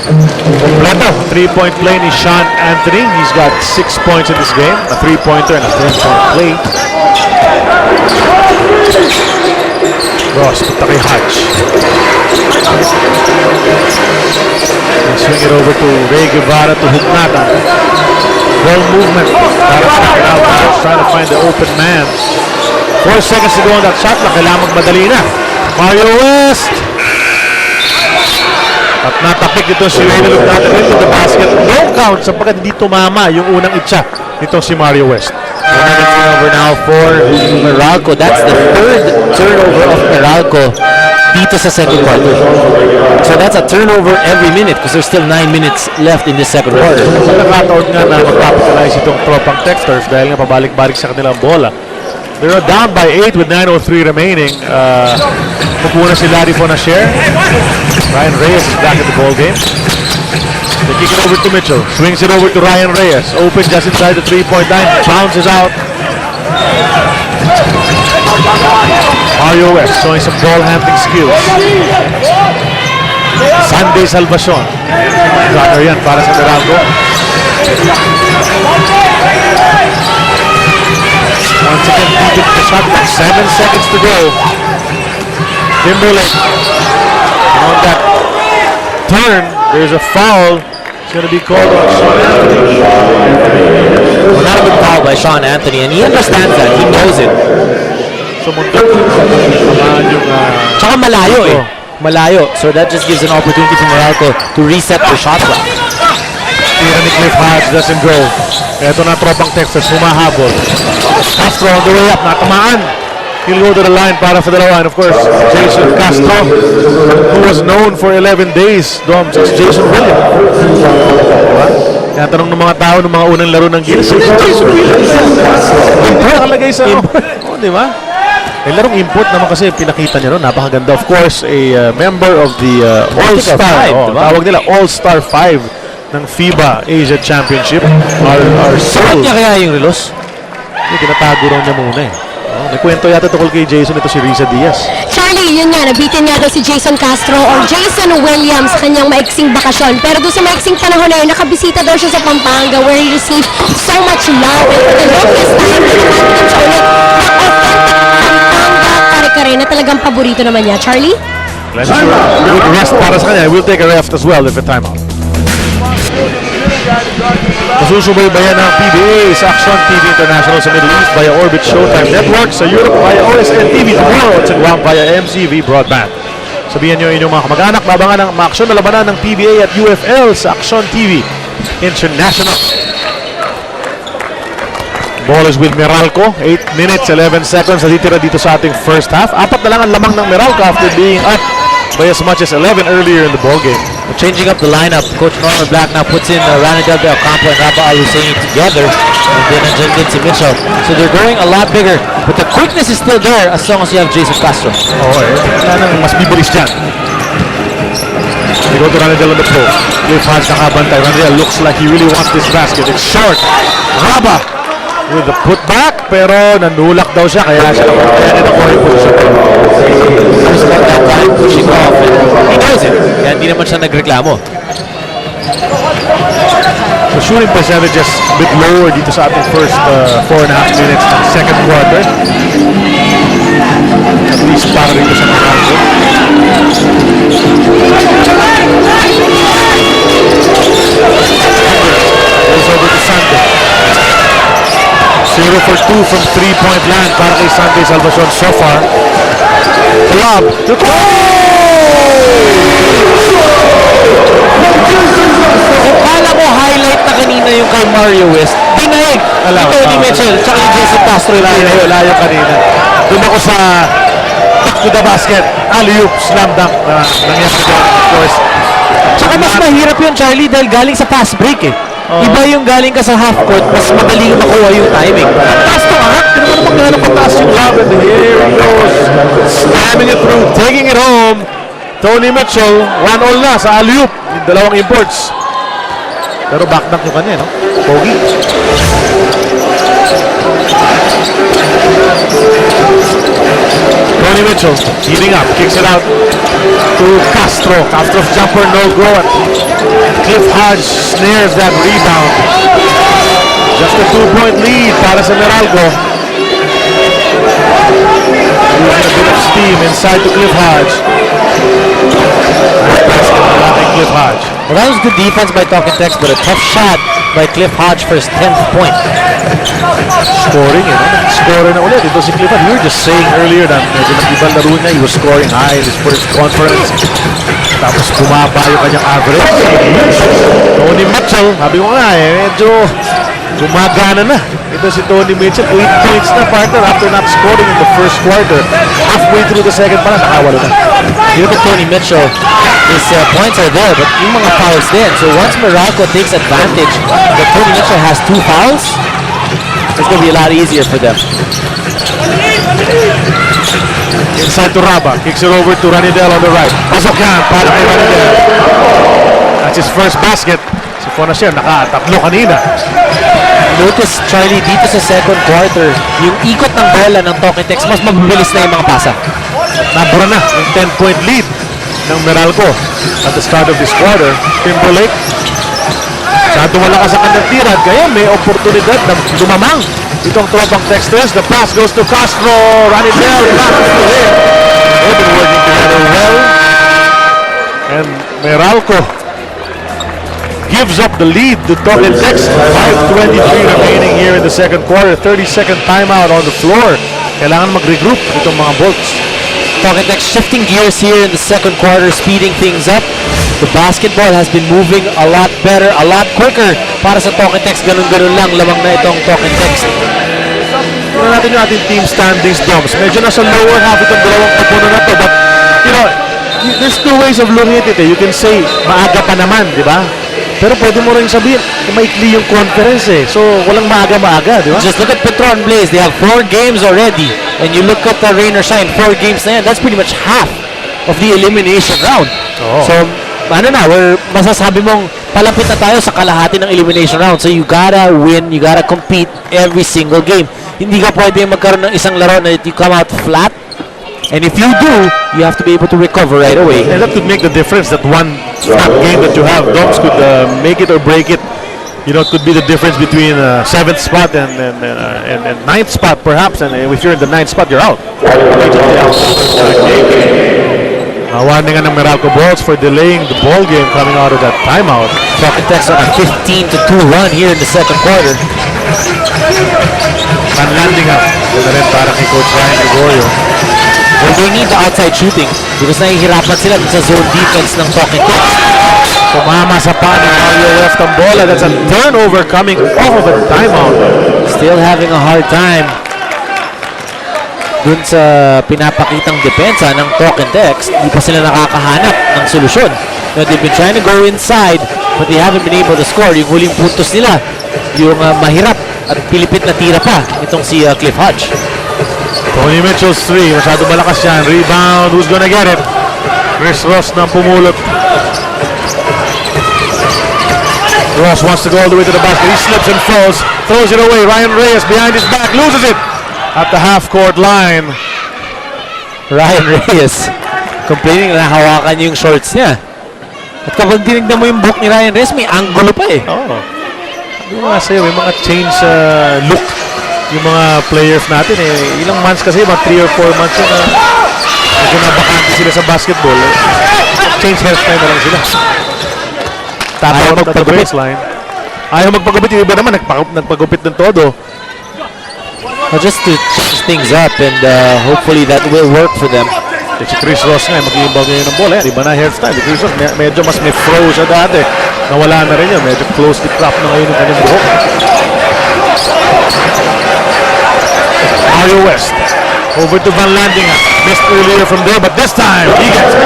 Kompleto, three-point play ni Sean Anthony. He's got 6 points in this game. A three-pointer and a 10-point play. Ross, punta kay Hodge. And swing it over to Ray Guevara to Hugnatan. Ball movement. Alvarez trying to find the open man. 4 seconds to go on that shot. Kailangan magmadali na. Mario West. At natapik dito si Ray Hugnatan into the basket. No count sapagkat hindi tumama yung unang itcha nito si Mario West. Another turnover now for Meralco. That's the third turnover of Meralco dito sa second quarter. So that's a turnover every minute because there's still 9 minutes left in the second quarter. Nakataon nga na magpapitalize itong tropang Texters dahil nga pabalik-balik sa kanilang bola. They're down by 8 with 9:03 remaining. Mukuna si Larry Fonasher. Ryan Reyes is back in the ball game. They kick it over to Mitchell. Swings it over to Ryan Reyes. Open just inside the three-point line. Bounces out. Mario West showing some ball handling skills. Sunday Salvacion. Runner yan para sa Meralco. Once again, deep into the shot clock. 7 seconds to go. Timberlake. On that turn, there's a foul. It's going to be called on Sean Anthony. Well, not a good foul by Sean Anthony, and he understands that. He knows it. So, muntot. Samahan yung... Tsaka malayo eh. Malayo. So that just gives an opportunity for Meralco to reset their shot clock. Tira ni Cliff Hodge doesn't go. Ito na tropang Texas, humahabol. Castro on the way up, natamaan. He'll go to the line para for the line. Of course, Jason Castro, who was known for 11 days. Dom, it's Jason Williams. Diba? Kaya tanong ng mga tao ng mga unang laro ng Gilas, Jason Williams. Import nakalagay sa... Oh, di ba? Yung larong import naman kasi pinakita niya, no? Napakaganda. Of course, a member of the All-Star. Tawag nila All-Star 5 ng FIBA Asia Championship. Our Suot soul. niya kaya yung relos? Hindi, tinatago raw niya muna eh. Oh, may kwento yata tukol kay Jason, ito si Risa Diaz. Charlie, yun nga, nabitin nga daw si Jason Castro or Jason Williams kanyang maiksing bakasyon. Pero doon sa maiksing panahon na yun, nakabisita daw siya sa Pampanga where he received so much love. And for the longest time, naman siya ulit na authentic Pampanga kare-kare na talagang paborito naman niya. Charlie? Good rest para sa kanya. We'll take a rest as well if a timeout. Masusubaybayan ng PBA sa Action TV International sa Middle East via Orbit Showtime Network, sa Europe via OSN TV tomorrow at sa Guam via MCV Broadband. Sabihan nyo inyong mga kamag-anak, labangan ng maaksyon na labanan ng PBA at UFL sa Action TV International. Ball is with Meralco. 8 minutes, 11 seconds. Natitira dito sa ating first half. 4 na lang ang lamang ng Meralco after being up by as much as 11 earlier in the ball game. Changing up the lineup, Coach Norman Black now puts in Ranadel de Ocampo and Raba Al-Hussein together, and then andyan din si Mitchell. So they're going a lot bigger, but the quickness is still there as long as you have Jason Castro. Oo eh. Kaya nang mas bibilis dyan. They go to Ranadel on the post. Cliff Hodge nakabantay. Ranadel looks like he really wants this basket. It's short. Raba with the putback, pero nanulak daw siya, kaya siya nakuha yung position. He spent that time pushing off, and he knows it. Kaya hindi naman siya nagreklamo. The shooting percentage is a bit lower dito sa ating first 4.5 minutes ng second quarter. At least para dito sa Meralco. Goes over to Sunday. 0 for 2 from 3-point land para kay Sunday Salvacion so far. Lob. Kala mo highlight na kanina yung kay Mario West. Dinaig. Ito ni Mitchell, tsaka ni Jason Castro. Layo kanina. Doon ako sa back to the basket. Alley-oop, slam dunk na nangyari dyan. Of course, Tsaka mas mahirap yun, Charlie, dahil galing sa fast break eh. Iba yung galing ka sa half court, mas madali makuha yung timing. Taas to ha? Hindi naman magkano pataas yung love. And here he goes. Slamming it through. Taking it home. Tony Mitchell. 1-all na sa alley-oop. Yung dalawang imports. Pero backdown yung kanya, no? Pogi. Tony Mitchell heating up. Kicks it out to Castro. Castro's jumper no good. Cliff Hodge snares that rebound. Just a 2-point lead para sa Meralco. Losing a bit of steam inside to Cliff Hodge. Cliff Hodge. Well, that was good defense by Talking Tex, but a tough shot by Cliff Hodge for his 10th point. Scoring, you know? Scoring na ulit. Ito si Cliff Hodge. We were just saying earlier na medyo nag-ibang laro niya. He was scoring high in his first conference. Tapos bumaba yung kanyang average. Tony Mitchell, sabi ko nga medyo gumagana na. Ito si Tony Mitchell, 8 points na partner after not scoring in the first quarter. Halfway through the second pa na, nakawalo na. You look at Tony Mitchell, his points are there, but yung mga fouls din. So once Meralco takes advantage that Tony Mitchell has 2 fouls, it's going to be a lot easier for them. Inside to Raba, kicks it over to Ranidel on the right. Pasok yan para kay Ranidel. That's his first basket. Si Fonasher naka-tatlo kanina. Notice, Charlie, dito sa second quarter, yung ikot ng bola ng Talking Tex, mas mabilis na yung mga pasa. Nabura na yung 10-point lead ng Meralco at the start of this quarter. Timberlake, masyado malakas ang kanyang tira, kaya may oportunidad na lumamang itong tropang Texters. The pass goes to Castro. Ranidel back to him. They've been working together well. And Meralco gives up the lead to Talking Tex. 5:23 remaining here in the second quarter. 30-second timeout on the floor. Kailangan mag-regroup itong mga Bolts. Talking Tex shifting gears here in the second quarter, speeding things up. The basketball has been moving a lot better, a lot quicker para sa Talking Tex. Ganun-ganun lang, lamang na itong Talking Tex. Tignan natin yung ating team standings, Doms. Medyo nasa lower half itong dalawang kapuno na to. But, you know, there's two ways of looking at it. You can say, maaga pa naman, di ba? Pero pwede mo rin sabihin, maikli yung conference eh. So, walang maaga-maaga, di ba? Just look at Petron Blaze. They have 4 games already. And you look at the Rain or Shine, 4 games na yan. That's pretty much half of the elimination round. Oo. So, ano na, masasabi mong palapit na tayo sa kalahati ng elimination round. So, you gotta win, you gotta compete every single game. Hindi ka pwede magkaroon ng isang laro na you come out flat. And if you do, you have to be able to recover right away. And that could make the difference. That one snap game that you have, Doms could make it or break it. You know, it could be the difference between 7th spot and 9th spot, perhaps. And if you're in the 9th spot, you're out. Warning ng Meralco Bolts for delaying the ball game coming out of that timeout. Talking Tex on a 15-2 run here in the second quarter. Landing up. Yan na rin para kay Coach Ryan Gregorio. Well, they need the outside shooting because nahihirapan sila sa zone defense ng Talking Tex. Tumama sa pa ni Mario West ang bola. That's a turnover coming off of a timeout. Still having a hard time dun sa pinapakitang depensa ng Talking Tex. Hindi pa sila nakakahanap ng solusyon. You know, they've been trying to go inside but they haven't been able to score. Yung huling puntos nila, yung mahirap at pilipit na tira pa itong si Cliff Hodge. Tony Mitchell's 3. Masyado malakas yan. Rebound. Who's gonna get it? Chris Ross na pumulot. Ross wants to go all the way to the basket. He slips and falls. Throws it away. Ryan Reyes behind his back. Loses it at the half-court line. Ryan Reyes complaining na hawakan yung shorts niya. At kapag tinignan mo yung buhok ni Ryan Reyes, may angulo pa eh. Oh. Ano nga sa'yo, may mga change look yung mga players natin eh. Ilang months kasi, mga 3 or 4 months yun medyo nabakante sila sa basketball. Change hairstyle na lang sila. Ayaw magpagupit. Ayaw magpagupit. Yung iba naman, nagpagupit ng todo. Just to change things up and hopefully that will work for them. Si Chris Ross nga, mag-iimbag ngayon ng bola. Iba na hairstyle. Si Chris Ross, medyo mas may fro siya dati. Nawala na rin yun. Medyo closely cropped na ngayon ng kanyang buhok. Mario West. Over to Van Landinga. Missed earlier from there, but this time he gets it.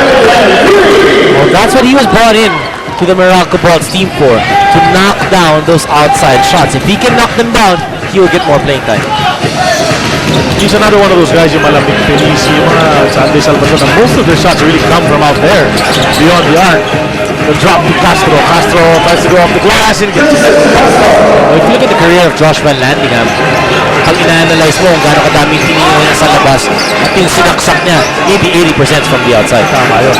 Well, that's what he was brought in to the Meralco Balls team for, to knock down those outside shots. If he can knock them down, he will get more playing time. He's another one of those guys yung malamig pinisi, yung mga Sunday Salvador, and most of their shots really come from out there, beyond the arc. The drop to Castro. Castro tries to go off the glass and gets it. Well, if you look at the career of Josh Van Landingham, pag ina-analyze mo kung gaano kadaming tinino niya sa labas at yung sinaksak niya, maybe 80% from the outside. Tama yun.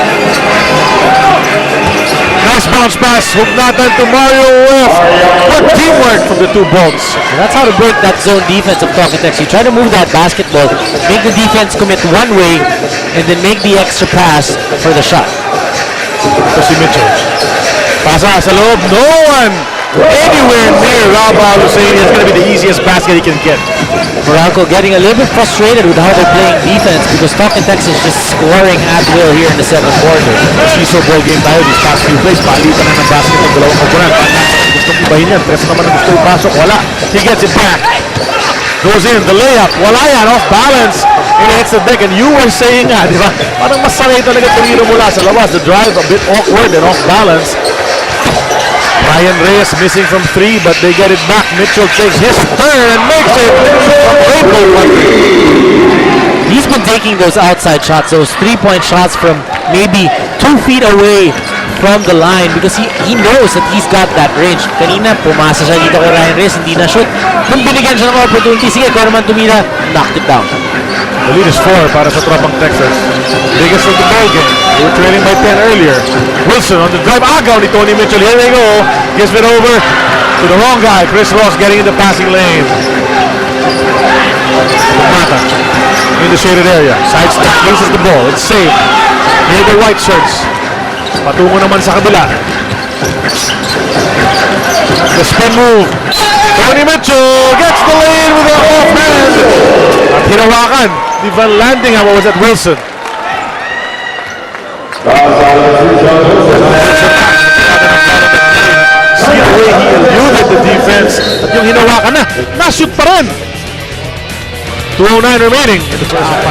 Nice bounce pass. Hugnatan to Mario West. What teamwork from the two bolts. And that's how to break that zone defense of Talketex. You try to move that basketball, make the defense commit one way, and then make the extra pass for the shot. Ito si Mitchell. Pasa sa loob. No one anywhere near Rabal Hussein. It's going to be the easiest basket he can get. Meralco getting a little bit frustrated with how they're playing defense because Talketex is just scoring at will here in the second quarter. Seesaw ball game tayo these past few plays. Palitan na ng basket ng dalawang koponan. Gustong ibahin yan. Tres naman ang gusto ipasok. Wala. He gets it back. Goes in. The layup. Wala yan. Off balance. And hits the deck. And you were saying nga, di ba? Parang masanay talaga tumiro mula sa labas. The drive a bit awkward and off balance. Ryan Reyes missing from 3, but they get it back. Mitchell takes his turn and makes it from Rainbow Country. He's been taking those outside shots, those three-point shots from maybe 2 feet away from the line because he knows that he's got that range. Kanina, pumasa siya dito kay Ryan Reyes, hindi na shoot. Kung binigyan siya ng opportunity, sige, kung naman tumira, knocked it down. The lead is 4 para sa tropang Texas. Biggest of the ball game. They were trailing by 10 earlier. Wilson on the drive. Agaw ni Tony Mitchell. Here they go. Gives it over to the wrong guy. Chris Ross getting in the passing lane. Mata in the shaded area. Side step. Loses the ball. It's safe. Near the white shirts. Patungo naman sa kabila. The spin move. Tony Mitchell gets the lane with an offhand. At hinawakan ni Van Landingham. What was that? Wilson. See the way he eluded the defense. At yung hinawakan na, na-shoot pa rin. 2:09 remaining in the first half.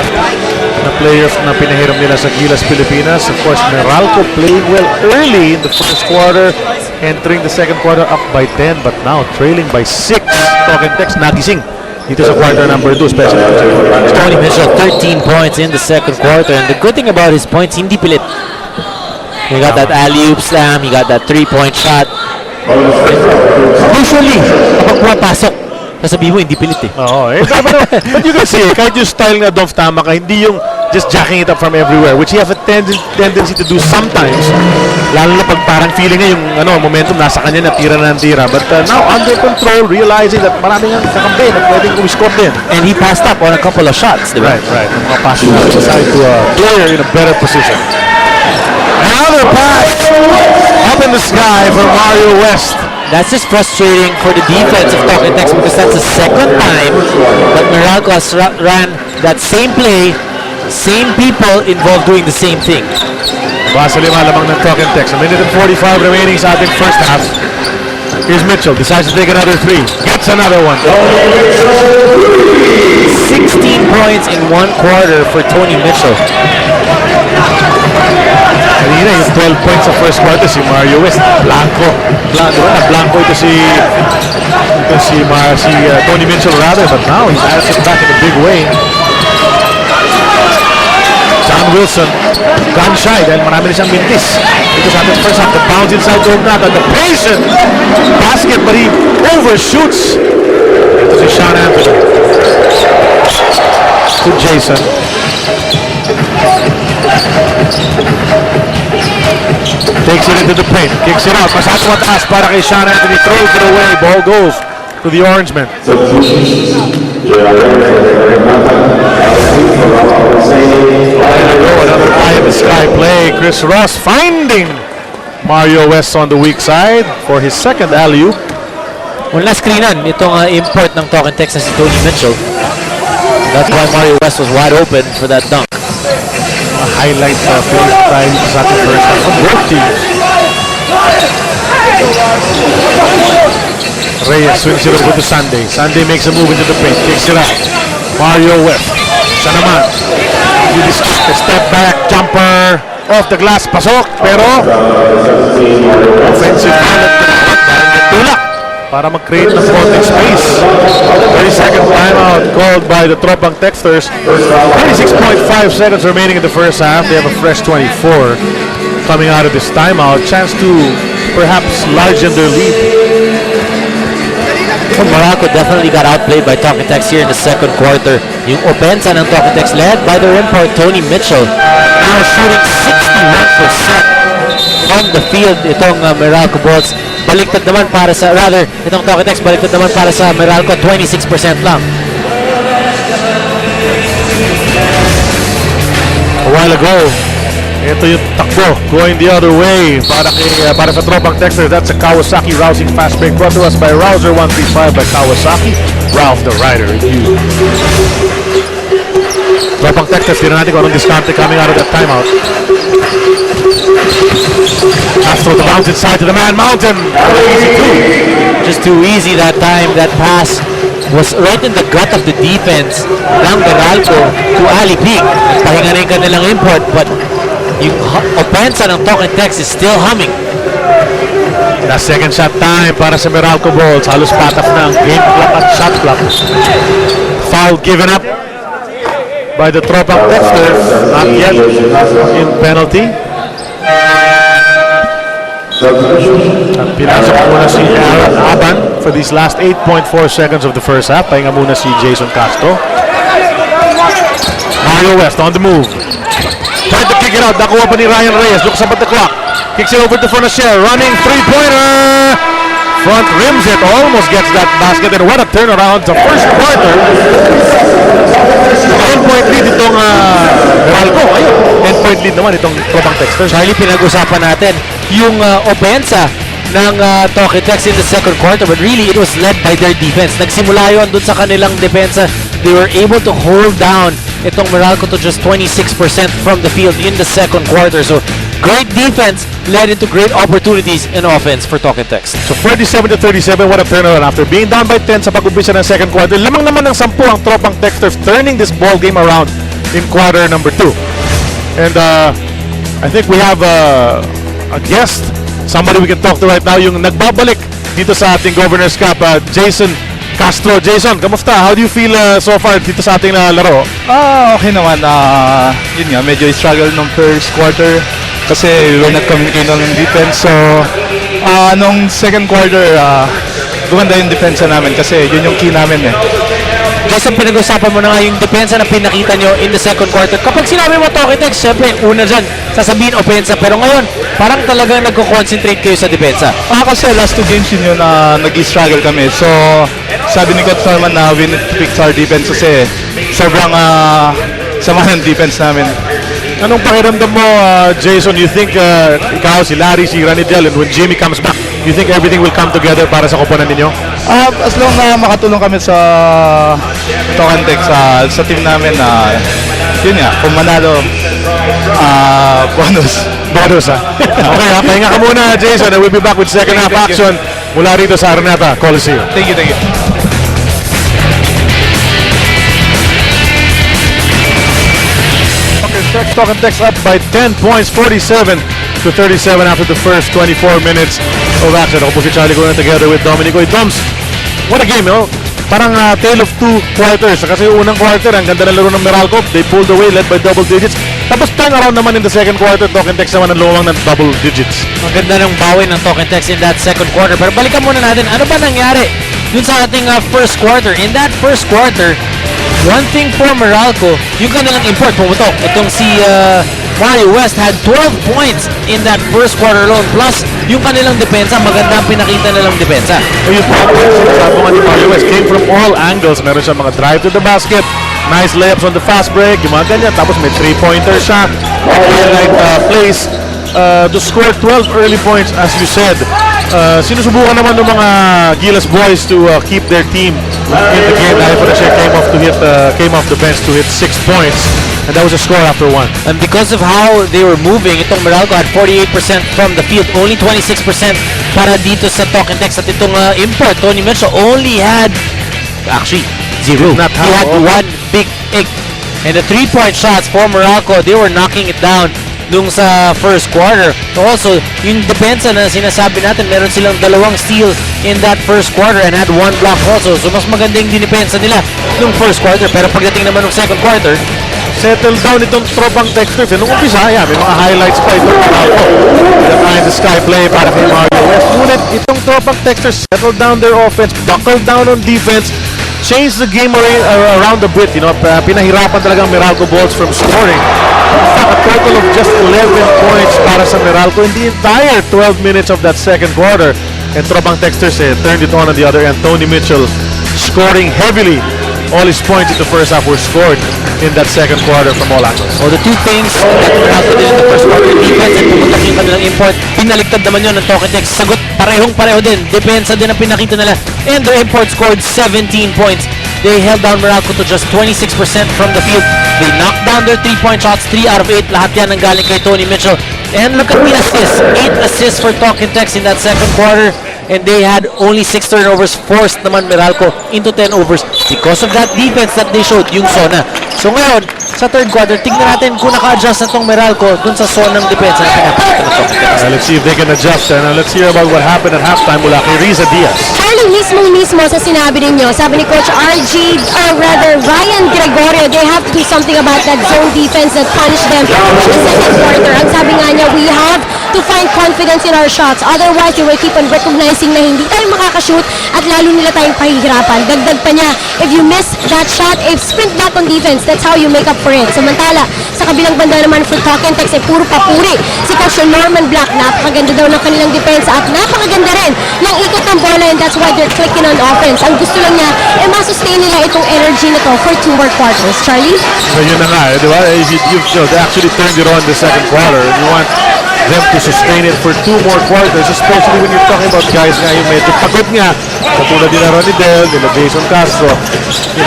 The players na pinahiram nila sa Gilas, Pilipinas. Of course, Meralco playing well early in the first quarter. Entering the second quarter up by 10, but now trailing by 6. Talketex nagising dito sa quarter number 2, especially. Tony Mitchell, 13 points in the second quarter. And the good thing about his points, hindi pilit. He got that alley-oop slam, he got that 3-point shot. Usually, kapag pumapasok, sasabihin mo, hindi pilit eh. Oo, but you can see, kahit yung style nga Dov, tama ka, hindi yung just jacking it up from everywhere, which you have a tendency to do sometimes. Lalo na pag parang feeling na yung momentum nasa kanya na tira na ng tira. But now under control, realizing that maraming ang kakampi na pwedeng umiscore din. And he passed up on a couple of shots, di ba? Right. Mga passing out aside to a player in a better position. Another pass up in the sky for Mario West. That's just frustrating for the defense of Talketex because that's the second time that Meralco has ran that same play, same people involved doing the same thing. Basa lima lamang ng Talketex. A minute and 45 remaining sa ating first half. Here's Mitchell. Decides to take another 3. Gets another one. 16 points in 1 quarter for Tony Mitchell. Kanina yung 12 points sa first quarter si Mario West. Blanco ito si Tony Mitchell rather, but now he's added back in a big way. John Wilson, gun shy dahil marami na siyang mintis. Ito sa ating first half, the bounce inside to Hugnatan, the patient basket, but he overshoots. Ito si Sean Anthony. To Jason. Takes it into the paint, kicks it out, masyado mataas para kay Sean Anthony, throws it away, ball goes to the Orangemen. Another eye in the sky play, Chris Ross finding Mario West on the weak side for his second alley-oop. Wala screenan itong import ng Talketex na si Tony Mitchell. That's why Mario West was wide open for that dunk. Highlight play tayo sa ating first half from both teams. Reyes swings it over to Sunday. Sunday makes a move into the paint, kicks it out. Mario West. Isa naman. Step back, jumper, off the glass, pasok. Pero, offensive foul at pinakot dahil may tulak para mag-create ng konting space. 32nd timeout called by the Tropang Texters. 36.5 seconds remaining in the first half. They have a fresh 24 coming out of this timeout. Chance to perhaps largen their lead. Well, Meralco definitely got outplayed by Talking Tex here in the second quarter. Yung opensa ng Talking Tex led by their import Tony Mitchell. Now shooting 61% from the field itong Meralco Bolts. Baliktad naman para sa, rather, itong Talking Tex baliktad naman para sa Meralco, 26% lang. A while ago, ito yung takbo going the other way para sa Tropang Texters. That's a Kawasaki rousing fast break brought to us by Rouser 135 by Kawasaki. Ralph the Rider review. Tropang Texters, tira natin kung anong discount coming out of that timeout. Castro the bounce inside to the man Mountain. Easy two. Just too easy that time. That pass was right in the gut of the defense ng Meralco to Ali Pig. Pahinga na yung kanilang import, but yung opensa ng Talking Tex is still humming. The second shot time para sa Meralco Bolts. Halos patap na ang game clock at shot clock. Foul given up by the Tropang Texters. Not yet in penalty. At pinasok muna si Aaron Aban for these last 8.4 seconds of the first half. Pahinga muna si Jason Castro. Mario West on the move. Tried to kick it out. Nakuha pa ni Ryan Reyes. Looks up at the clock. Kicks it over to Fonacier. Running three-pointer. Front rims it. Almost gets that basket. And what a turnaround sa first quarter. 10-point lead itong Meralco. Ayun. 10-point lead naman itong Tropang Texters. Charlie, pinag-usapan natin yung opensa ng Talking Tex in the second quarter, but really it was led by their defense. Nagsimula yun dun sa kanilang depensa. They were able to hold down itong Meralco to just 26% from the field in the second quarter. So great defense led into great opportunities in offense for Talking Tex. So 47-37, what a turnaround. After being down by 10 sa pag-umpisa ng second quarter, lamang naman ng 10 ang Tropang Texters, turning this ball game around in quarter number 2. And I think we have a guest, somebody we can talk to right now, yung nagbabalik dito sa ating Governor's Cup, Jason Castro. Jason, kamusta? How do you feel so far dito sa ating laro? Okay naman. Yun nga, medyo struggle nung first quarter kasi we're not communicating on defense. So, nung second quarter, gumanda yung defense namin kasi yun yung key namin eh. Jason, pinag-usapan mo na nga yung depensa na pinakita nyo in the second quarter. Kapag sinabi mo Talking Tex, syempre, una dyan, sasabihin opensa. Pero ngayon, parang talagang nagko-concentrate kayo sa depensa. Kasi last two games yun yung nag-struggle kami. So, sabi ni Coach Norman na we need to fix our defense kasi sobrang sama ng defense namin. Anong pakiramdam mo, Jason? You think ikaw, si Larry, si Ranidel, and when Jimmy comes back, you think everything will come together para sa koponan ninyo? As long na makatulong kami sa Talking Tex, sa team namin, yun nga, kung manalo, bonus. Bonus, ha? Okay, ha? Pahinga ka muna, Jason, and we'll be back with second half action mula rito sa Araneta Coliseum. Thank you, thank you. Talking Tex up by 10 points, 47-37 after the first 24 minutes of action. Ako po si Charlie Corona together with Dominic. Doms, what a game, no? Parang tale of two quarters. Kasi yung unang quarter, ang ganda ng laro ng Meralco. They pulled away, led by double digits. Tapos turn around naman in the second quarter. Talking Tex naman ang lumang ng double digits. Ang ganda ng bawi ng Talking Tex in that second quarter. Pero balikan muna natin, ano ba nangyari dun sa ating first quarter? In that first quarter, one thing for Meralco, yung kanilang import pumutok. Itong si Mario West had 12 points in that first quarter alone. Plus, yung kanilang depensa, maganda ang pinakita nilang depensa. Yung sabi nga ni Mario West came from all angles. Meron siya mga drive to the basket, nice layups on the fast break, yung mga ganyan. Tapos may three-pointer siya. Highlight plays to score 12 early points, as you said. Sinusubukan naman ng mga Gilas boys to keep their team in the game. Dahil Fonacier came off the bench to hit 6 points, and that was a score after 1. And because of how they were moving, itong Meralco had 48% from the field, only 26% para dito sa Talking Tex. At itong import, Tony Mitchell, only had, actually, zero. He had one big egg And the 3-point shots for Meralco, they were knocking it down nung sa first quarter. Also, yung depensa na sinasabi natin, meron silang 2 steal in that first quarter and had 1 block also. So mas maganda yung dinipensa nila nung first quarter. Pero pagdating naman nung second quarter, Settle down itong tropang Texters. Nung umpisa, may mga highlights pa ito. The kind of sky play para kay Mario West. Ngunit itong tropang Texters settle down their offense, buckle down on defense, change the game around a bit. Pinahirapan talagang Meralco Bulls from scoring. In fact, a total of just 11 points para sa Meralco in the entire 12 minutes of that second quarter. And tropang Texters turned it on the other end. Tony Mitchell scoring heavily. All his points in the first half were scored in that second quarter from all angles. so the two things that Meralco did in the first quarter, defense at pumuntak yung kanilang import, pinaliktad naman yun ng Talking Tex. Sagot, parehong-pareho din. Depensa din ang pinakita nila. And their import scored 17 points. They held down Meralco to just 26% from the field. They knocked down their 3-point shots, 3 out of 8. Lahat yan ang galing kay Tony Mitchell. And look at the assists. 8 assists for Talking Tex in that second quarter. And they had only 6 turnovers, forced naman Meralco into 10 overs because of that defense that they showed, yung zona. So ngayon, sa third quarter, tignan natin kung naka-adjust na tong Meralco dun sa zonang depensa na pinapakita ng Talking Tex. Let's see if they can adjust. And let's hear about what happened at halftime mula kay Riza Diaz. Charlie, mismo sa sinabi ninyo, sabi ni Coach RG, or rather Ryan Gregorio, they have to do something about that zone defense that punished them in the second quarter. Ang sabi nga niya, we have to find confidence in our shots. Otherwise, they will keep on recognizing na hindi tayo makakashoot at lalo nila tayong pahihirapan. Dagdag pa niya, if you miss that shot, if sprint back on defense, that's how you make up for it. Samantala, sa kabilang banda naman for Talking Tex, puro papuri. Si Coach Norman Black, napakaganda daw ng kanilang depensa at napakaganda rin ng ikot ng bola, and that's why they're clicking on offense. Ang gusto lang niya, masustain nila itong energy na to for 2 more quarters. Charlie? So yun na nga, di ba? They actually turned it on the second quarter. You want them to sustain it for 2 more quarters, especially when you're talking about guys nga yung medyo pagod nga, katulad nila Ronnie Del, nila Jason Castro,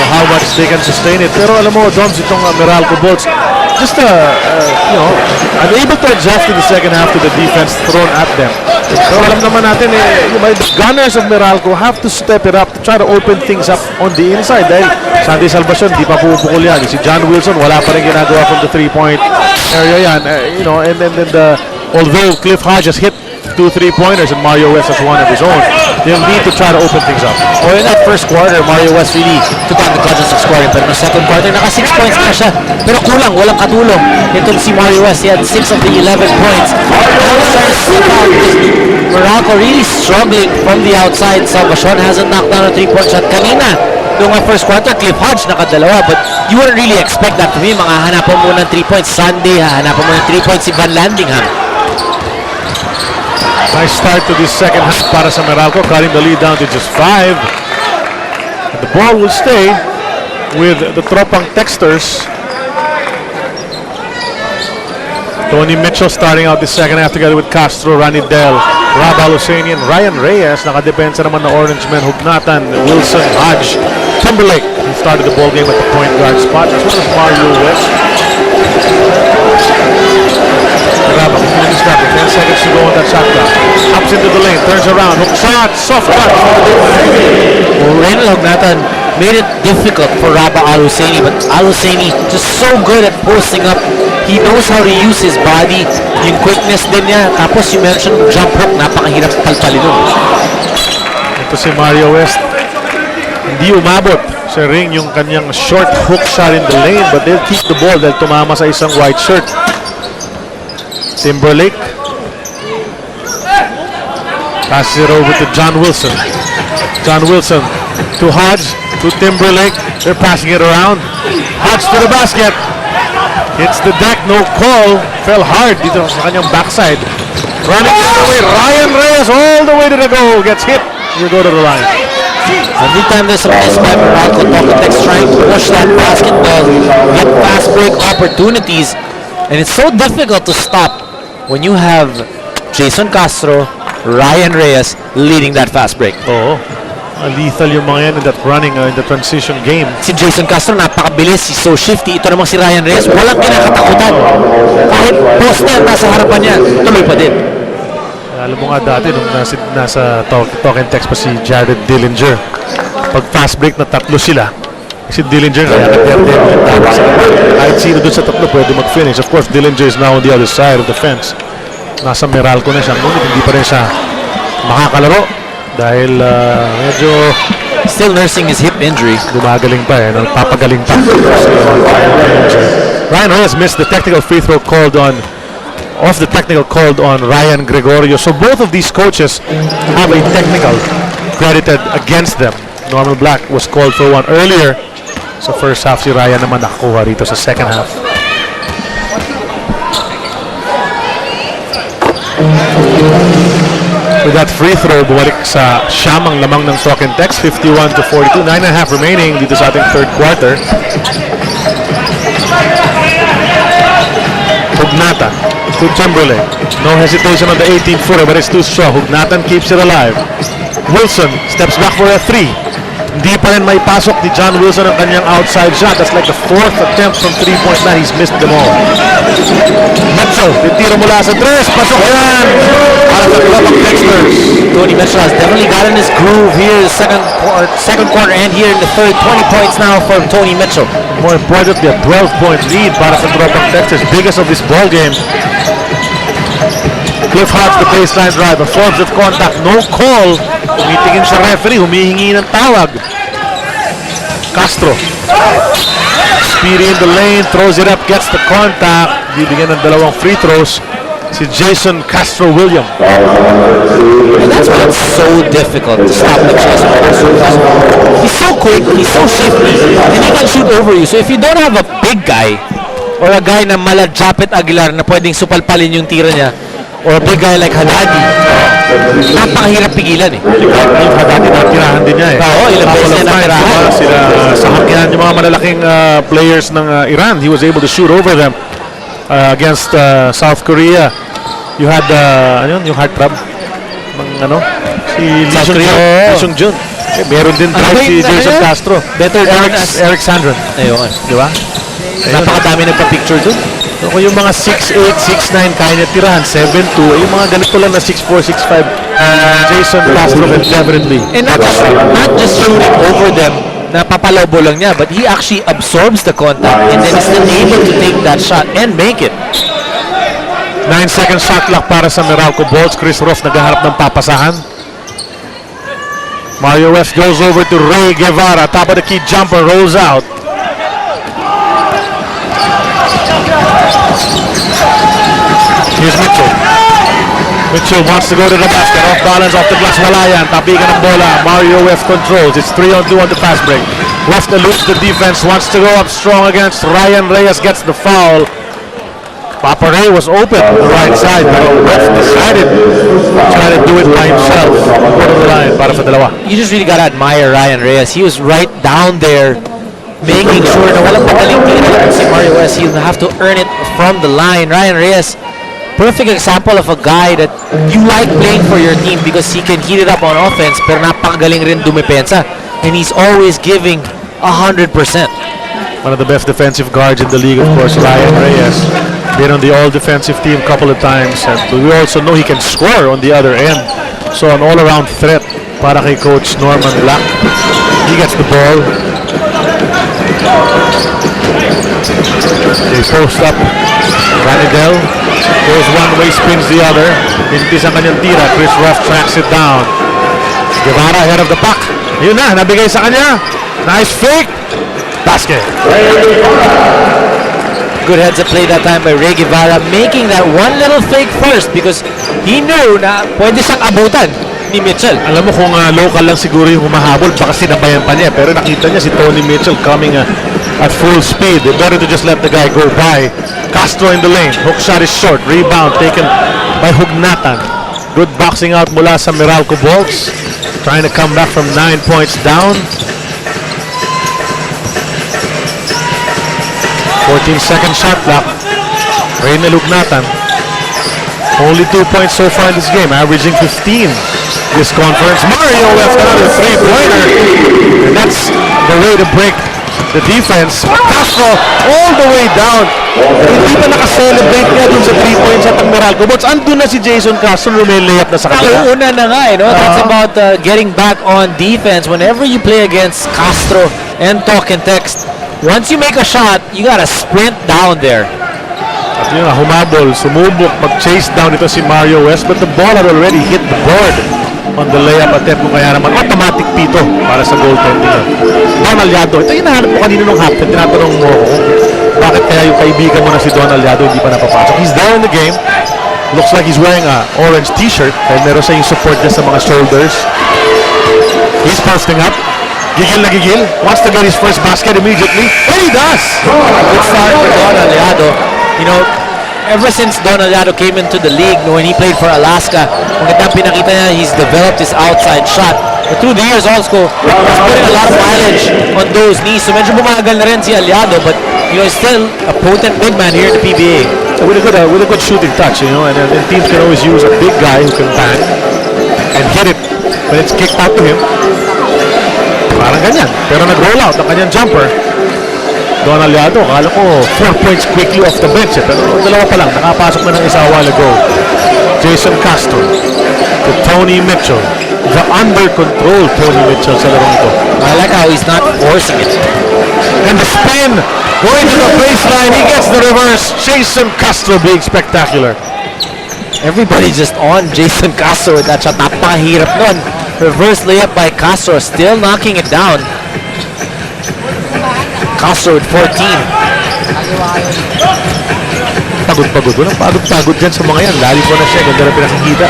how much they can sustain it. Pero alam mo, Doms, itong Meralco Bulls, just unable to adjust in the second half to the defense thrown at them. Pero alam naman natin, the gunners of Meralco have to step it up to try to open things up on the inside. Dahil Sandy Salvacion, di pa pupukol yan. Si John Wilson, wala pa rin ginagawa from the 3-point area yan. And then although Cliff Hodge has hit 2 3-pointers and Mario West has one of his own, they'll need to try to open things up. Or in that first quarter, Mario West really took on the clutches of scoring. Pero in the second quarter, naka 6 points na siya. Pero kulang, walang katulong. Itong si Mario West, he had 6 of the 11 points. Meralco really struggling from the outside. Salvacion hasn't knocked down a 3-point shot kanina. Noong first quarter, Cliff Hodge nakadalawa, but you wouldn't really expect that from him. Mga hanapan mo ng 3 points. Sunday, hanapan mo ng 3 points si Van Landingham. Nice start to this second half para sa Meralco, cutting the lead down to just 5. And the ball will stay with the tropang Texters. Tony Mitchell starting out the second half together with Castro, Ronnie Del, Rob Alusanian, Ryan Reyes. Nakadepensa naman na Orange Men, Hugnatan, Wilson, Hodge, Timberlake. He started the ball game at the point guard spot, as well as Mario West. Rabang finished up with 10 seconds to go on that shot clock. Ups into the lane, turns around, hook shot, soft touch. Reynold Hugnatan made it difficult for Raba Alusani, but Alusani just so good at posting up. He knows how to use his body, yung quickness din niya. Tapos you mentioned jump hook, napakahirap palpalin nun. Ito si Mario West. Hindi umabot sa ring yung kanyang short hook shot in the lane, but they'll keep the ball dahil tumama sa isang white shirt. Timberlake passes it over to John Wilson. John Wilson to Hodge, to Timberlake. They're passing it around. Hodge to the basket. Hits the deck, no call. Fell hard dito sa kanyang backside. Running all the way, Ryan Reyes all the way to the goal. Gets hit. You go to the line. Every time there's a miss by Meralco, Talking Tex trying to push that basketball, get fast break opportunities, and it's so difficult to stop when you have Jason Castro, Ryan Reyes leading that fast break. Oo. Lethal yung mga yan in that running in the transition game. Si Jason Castro napakabilis, he's so shifty. Ito namang si Ryan Reyes, walang kinakatakutan. Kahit post niya, nasa harapan niya, tuloy pa din. Alam mo nga dati nung nasa Talking Text pa si Jared Dillinger. Pag fast break na tatlo sila, Si Dillinger kaya nag-demo yung tawag sa kanya. Kahit sino dun sa tatlo pwede mag-finish. Of course, Dillinger is now on the other side of the fence. Nasa Meralco na siya. Ngunit hindi pa rin siya makakalaro dahil medyo Still nursing his hip injury. gumagaling pa eh. Nagpapagaling pa. Ryan Reyes missed the technical free throw called on Ryan Gregorio. So both of these coaches have a technical credited against them. Norman Black was called for one earlier. Sa first half, si Ryan naman nakakuha rito sa second half. With that free throw, bumalik sa siyamang lamang ng Talk and Text, 51-42. 9.5 remaining dito sa ating third quarter. Hugnatan to Chamberlain. No hesitation on the 18-footer, but it's too strong. Hugnatan keeps it alive. Wilson steps back for a three. Hindi pa rin may pasok ni John Wilson ang kanyang outside shot. That's like the fourth attempt from 3-point line. He's missed them all. Mitchell, titira mula sa tres. Pasok yan! Para sa club of Dexters. Tony Mitchell has definitely gotten his groove here in the second quarter and here in the third. 20 points now for Tony Mitchell. More importantly, a 12-point lead para sa club of Dexters. Biggest of this ball game. Cliff Hodge, the baseline drive. A forms of contact. No call. Tumitingin sa referee. Humihingi ng tawag. Castro. Speedy in the lane. Throws it up. Gets the contact. Bibigyan ng dalawang free throws si Jason Castro William. And that's why it's so difficult to stop the Jason Castro. He's so quick. He's so shifty. And he can shoot over you. So if you don't have a big guy or a guy na mala Japet Aguilar na pwedeng supalpalin yung tira niya, or a big guy like Haddadi, napakahirap pigilan eh. Yung Haddadi natirahan din niya eh. Oo, ilang beses niya natirahan. Sila sa hakihan yung mga malalaking players ng Iran. He was able to shoot over them against South Korea. You had, ano yun? Yung heartthrob? Si Lee Sung Jun. Meron din si Jason Castro. Better than Eric Sandron. Ayun. Di ba? Napakadami nagpa-picture dun. So, kung yung mga 6'8", 6'9", kaya niya tirahan, 7'2", yung mga ganito lang na 6'4", 6'5", Jason Castro can definitely. And not just shooting over them, napapalobo lang niya, but he actually absorbs the contact and then is still able to take that shot and make it. 9-second shot clock para sa Meralco Bolts. Chris Ross naghahanap ng papasahan. Mario West goes over to Ray Guevara. Top of the key jumper, rolls out. Here's Mitchell. Mitchell wants to go to the basket. Off balance, off the glass. Wala yan. Tapigan ng bola. Mario West controls. It's 3-on-2 on the fast break. West eludes the defense. Wants to go up strong against Ryan Reyes. Gets the foul. Papa Ray was open on the right side, but West decided to try to do it by himself. Go to the line para sa dalawa. You just really gotta admire Ryan Reyes. He was right down there making sure na walang pagaling tira si Mario West. He'll have to earn it from the line. Ryan Reyes, perfect example of a guy that you like playing for your team because he can heat it up on offense pero napakagaling rin dumipensa. And he's always giving 100%. One of the best defensive guards in the league, of course, Ryan Reyes. Been on the all-defensive team a couple of times. But we also know he can score on the other end. So an all-around threat para kay Coach Norman Black. He gets the ball. They post up. Ranidel goes one way, spins the other. Mintis ang kanyang tira. Chris Ruff tracks it down. Guevara ahead of the puck. Yun na, nabigay sa kanya. Nice fake. Basket. Good heads up play that time by Ray Guevara, making that one little fake first because he knew na pwede siyang abutan ni Mitchell. Alam mo kung local lang siguro yung humahabol, baka sinabayan pa niya. Pero nakita niya si Tony Mitchell coming at full speed. Better to just let the guy go by. Castro in the lane. Hook shot is short. Rebound taken by Hugnatan. Good boxing out mula sa Meralco Bolts. Trying to come back from 9 points down. 14-second shot clock. Reynel Hugnatan. Only 2 points so far in this game, averaging 15 this conference. Mario left another three-pointer. And that's the way to break the defense. Castro all the way down. Hindi pa naka-celebrate nga dun sa 3 points at ang Meralco. But andun na si Jason Castro, lumilay up na sa kanila. Una na nga, that's about getting back on defense. Whenever you play against Castro and Talk and Text, once you make a shot, you gotta sprint down there. At yun nga, humabol, sumubok, mag-chase down ito si Mario West, but the ball had already hit the board on the layup attempt mo, kaya naman automatic pito para sa goaltending. Don Aliado, ito yung nahanap mo kanina nung halftime, tinatanong mo ako bakit kaya yung kaibigan mo na si Don Aliado hindi pa napapasok. He's there in the game, looks like he's wearing a orange t-shirt and meron sa yung support niya sa mga shoulders. He's posting up, gigil na gigil, wants to get his first basket immediately, and he does! Good start for Don Aliado. You know, ever since Don Aliado came into the league, when he played for Alaska, magandang pinakita niya, he's developed his outside shot. But through the years also, he's putting a lot of mileage on those knees. So medyo bumagal na rin si Aliado, but you know, he's still a potent big man here in the PBA. So with a good shooting touch, you know, and teams can always use a big guy who can bang and hit it when it's kicked out to him. Parang ganyan. Pero nag-roll out ang kanyang jumper. Don Aliado, akala ko 4 points quickly off the bench. Pero dalawa pa lang, nakapasok na ng isa a while ago. Jason Castro to Tony Mitchell. The under-control Tony Mitchell sa larong ito. I like how he's not forcing it. And the spin going to the baseline. He gets the reverse. Jason Castro being spectacular. Everybody just on Jason Castro with that shot. Napakahirap nun. Reverse layup by Castro, still knocking it down. Castro with 14. Pagod-pagod. Walang pagod-pagod dyan sa mga yan. Lali ko na siya. Ganda na pinakikita.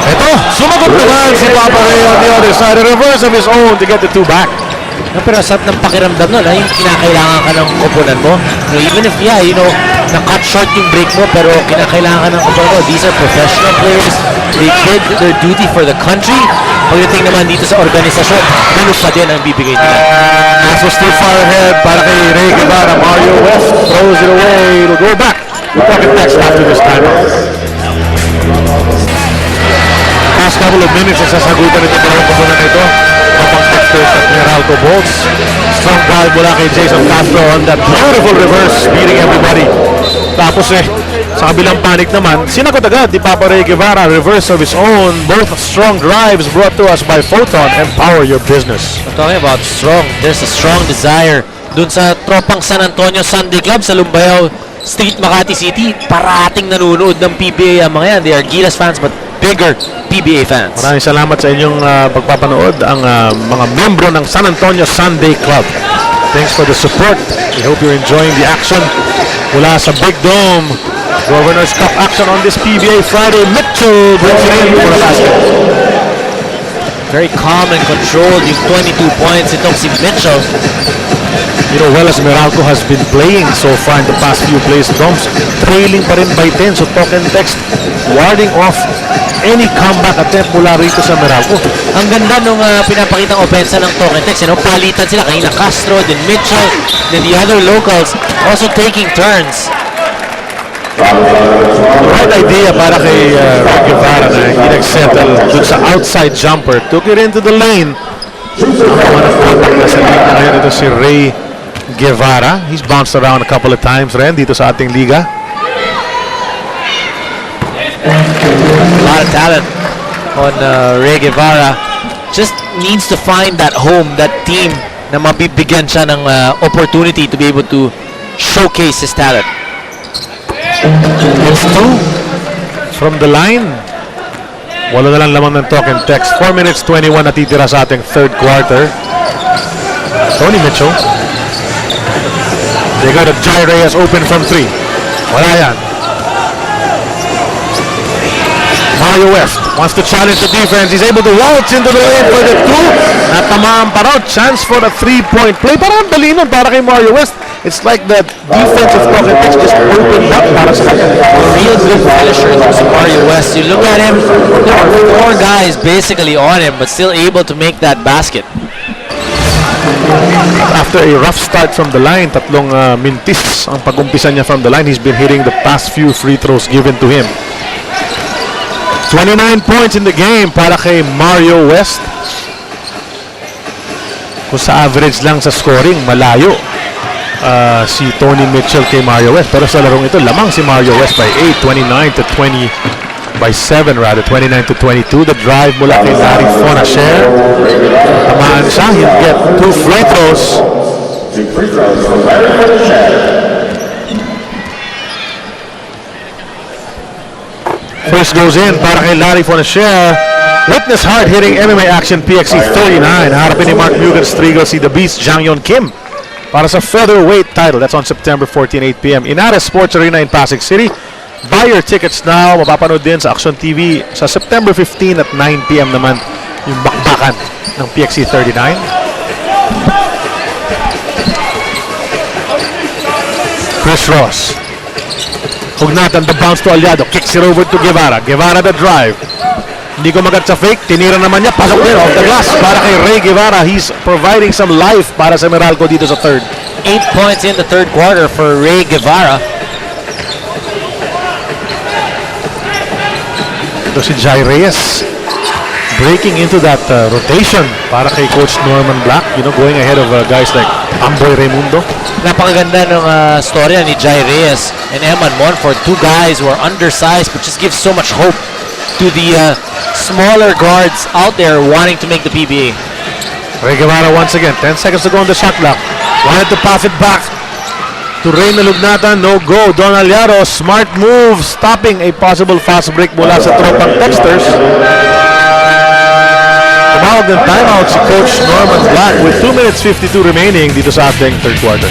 Ito, sumagot naman si Papa Ray on the other side. A reverse of his own to get the two back. Pero sarap ng pakiramdam nun, yung kinakailangan ka ng koponan mo. You know, even if, na-cut short yung break mo, pero kinakailangan ka ng koponan mo. These are professional players. They did their duty for the country. Pagdating naman dito sa organisasyon, bulok pa din ang bibigay nila. Castro still far ahead para kay Ray Guevara. Mario West throws it away. It'll go back. We'll talk it next after this timeout. Past couple of minutes, sasagutan ito dalawang koponan na ito. Kapang Texters at Meralco Bolts. Strong drive mula kay Jason Castro on that beautiful reverse, beating everybody. Tapos sa kabilang panic naman, sinagot agad ni Papa Ray Guevara, reverse of his own. Both strong drives brought to us by Photon. Empower your business. I'm talking about strong. There's a strong desire dun sa tropang San Antonio Sunday Club sa Lumbayao Street, Makati City. Parating nanonood ng PBA ang mga yan. They are Gilas fans but bigger PBA fans. Maraming salamat sa inyong pagpapanood, ang mga membro ng San Antonio Sunday Club. Thanks for the support. We hope you're enjoying the action mula sa Big Dome. Governor's Cup action on this PBA Friday. Mitchell brings it in for a basket. Very calm and controlled yung 22 points itong si Mitchell. You know, well as Meralco has been playing so far in the past few plays, Doms trailing pa rin by 10. So Talk and Text warding off any comeback attempt mula rito sa Meralco. Ang ganda nung pinapakitang opensa ng Talk and Text. Palitan sila. Kanina Castro, then Mitchell, then the other locals also taking turns. Right idea para kay Ray Guevara na hindi nag-settle dun sa outside jumper. Took it into the lane. Naman ang contact na sa liga ngayon ito si Ray Guevara. He's bounced around a couple of times rin dito sa ating liga. A lot of talent on Ray Guevara. Just needs to find that home, that team na mabibigyan siya ng opportunity to be able to showcase his talent. It's two from the line. Wala na lang lamang ng Talk and Text. 4 minutes 21 natitira sa ating third quarter. Tony Mitchell. They got a Jai Reyes open from 3. Wala yan. Mario West wants to challenge the defense. He's able to waltz into the lane for the 2. Natamaan pa raw. Chance for a 3-point play. Parang dali nun para kay Mario West. It's like the defensive Talk and Text just opened up para sa kanya. Real good finisher comes to Mario West. You look at him, there are 4 guys basically on him but still able to make that basket. After a rough start from the line, tatlong mintis ang pag-umpisa niya from the line. He's been hitting the past few free throws given to him. 29 points in the game para kay Mario West. Kung sa average lang sa scoring, malayo si Tony Mitchell kay Mario West. Pero sa larong ito, lamang si Mario West by 8, 29 to 20, by 7 rather, 29 to 22. The drive mula kay Larry Fonacher. Tamaan siya, he'll get 2 free throws. First goes in para kay Larry Fonacher. Witness hard hitting MMA action PXC 39. Harapin ni Mark Mugen Striegel si The Beast Jang Yon Kim para sa featherweight title. That's on September 14, 8 p.m. Inares Sports Arena in Pasig City. Buy your tickets now. Mapapanood din sa Action TV sa September 15 at 9 p.m. naman yung bakbakan ng PXC 39. Chris Ross. Hugnatan, the bounce to Aliado. Kicks it over to Guevara. Guevara the drive. Hindi ko magat sa fake. Tinira naman niya. Pasok din off the glass para kay Ray Guevara. He's providing some life para sa Meralco dito sa third. 8 points in the third quarter for Ray Guevara. Ito si Jai Reyes breaking into that rotation para kay Coach Norman Black. You know, going ahead of guys like Amboy Raimundo. Napakaganda ng storya ni Jai Reyes and Eman Monfort. 2 guys who are undersized but just give so much hope to the smaller guards out there wanting to make the PBA. Ray Guevara once again. 10 seconds to go on the shot clock. Wanted to pass it back to Ray Nalugnatan. No go. Don Aliaro. Smart move. Stopping a possible fast break mula sa tropang Texters. Tumawag ng timeout si Coach Norman Black with 2 minutes 52 remaining dito sa ating third quarter.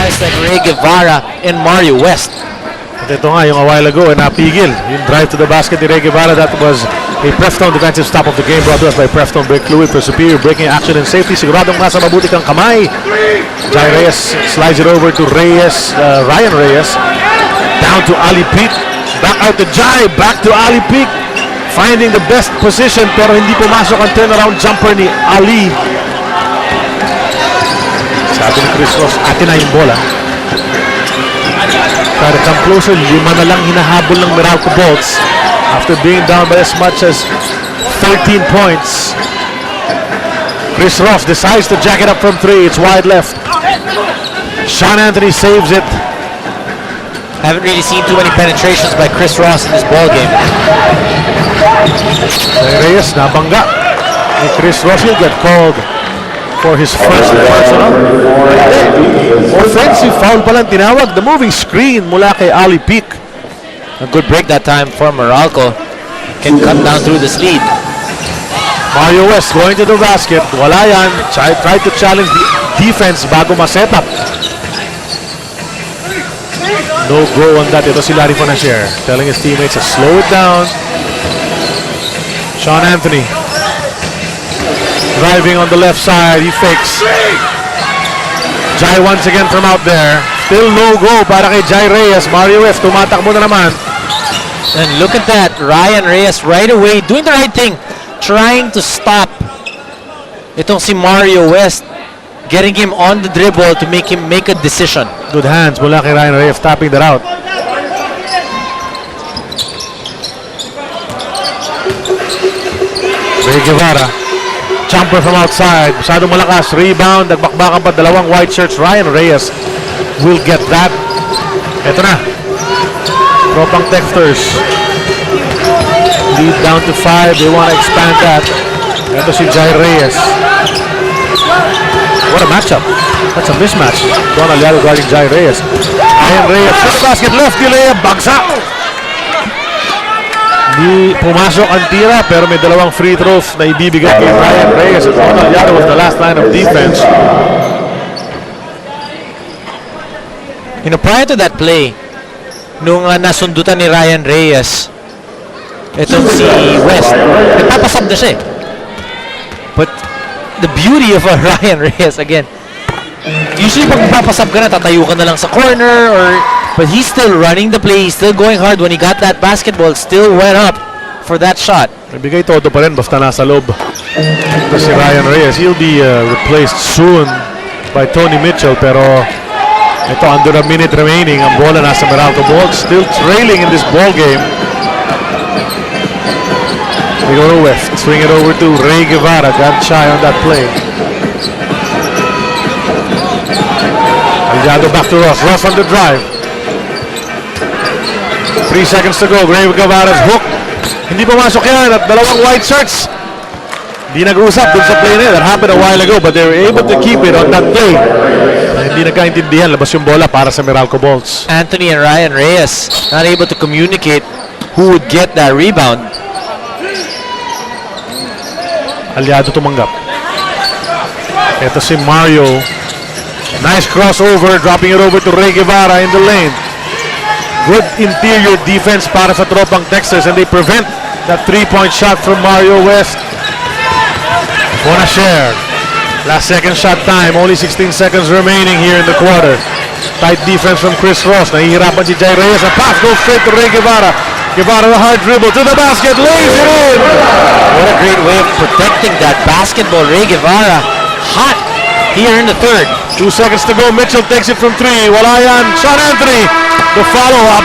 Guys like Ray Guevara and Mario West. At ito nga, yung a while ago, napigil. Yung drive to the basket ni Ray Guevara, that was a Prefton defensive stop of the game brought to us by Prefton Break Fluid for superior breaking action and safety. Siguradong nasa mabuti kang kamay. Jai Reyes slides it over to Reyes, Ryan Reyes. Down to Ali Peak. Back out to Jai. Back to Ali Peak. Finding the best position pero hindi pumasok ang turnaround jumper ni Ali. Sabi ni Chris Ross, atin na yung bola. Try to come closer. 5 na lang hinahabol ng Meralco Bolts after being down by as much as 13 points. Chris Ross decides to jack it up from 3. It's wide left. Sean Anthony saves it. Haven't really seen too many penetrations by Chris Ross in this ball game. Reyes nabangga. And Chris Ross will get called for his first personal. Offensive foul palang tinawag. The moving screen mula kay Ali Peak. A good break that time for Meralco. Can cut down through this lead. Mario West going to the basket. Wala yan. Tried to challenge the defense bago ma-set up. No go on that. Ito si Larry Fonacher telling his teammates to slow it down. Sean Anthony driving on the left side. He fakes. Jai once again from out there. Still no go para kay Jai Reyes. Mario West tumatakbo na naman. And look at that. Ryan Reyes right away doing the right thing. Trying to stop itong si Mario West. Getting him on the dribble to make him make a decision. Good hands mula kay Ryan Reyes tapping that out. Ray Guevara. Jumper from outside. Masyadong malakas. Rebound. Nagbakbakan pa 2 white shirts. Ryan Reyes will get that. Ito na. Tropang Texters. Lead down to 5. They want to expand that. Ito si Jai Reyes. What a matchup. That's a mismatch. Don Aliado guarding Jai Reyes. Ryan Reyes. First basket left. Dilea. Bagsak. Di pumasok ang tira pero may 2 free throws na ibibigay kay Ryan Reyes. Don Aliado was the last line of defense. You know, prior to that play, nung nasundutan ni Ryan Reyes, itong si West, nagpapasab na siya eh. But the beauty of Ryan Reyes, again, usually pag nagpapasab ka na, tatayo ka na lang sa corner, but he's still running the play, he's still going hard. When he got that basketball, still went up for that shot. Ibigay todo pa rin basta nasa loob. Ito si Ryan Reyes. He'll be replaced soon by Tony Mitchell pero ito under a minute remaining. Ang bola nasa Meralco Bolts. Still trailing in this ball game. They go to West. Swing it over to Ray Guevara. Got shy on that play. Aliado back to Ross. Ross on the drive. 3 seconds to go. Ray Guevara's hook. Hindi pumasok yan at dalawang white shirts. Hindi nag-usap dun sa play na yun. That happened a while ago but they were able to keep it on that play. Hindi nagkaintindihan. Labas yung bola para sa Meralco Bolts. Anthony and Ryan Reyes not able to communicate who would get that rebound. Aliado tumanggap. Ito si Mario. Nice crossover. Dropping it over to Ray Guevara in the lane. Good interior defense para sa tropang Texas and they prevent that 3-point shot from Mario West. Wanna share. Last second shot time. Only 16 seconds remaining here in the quarter. Tight defense from Chris Ross. Nahihirapan si Jai Reyes. A pass goes straight to Ray Guevara. Guevara a hard dribble to the basket. Lays it in. What a great way of protecting that basketball. Ray Guevara hot here in the third. 2 seconds to go. Mitchell takes it from 3. Wala yan. Sean Anthony. The follow-up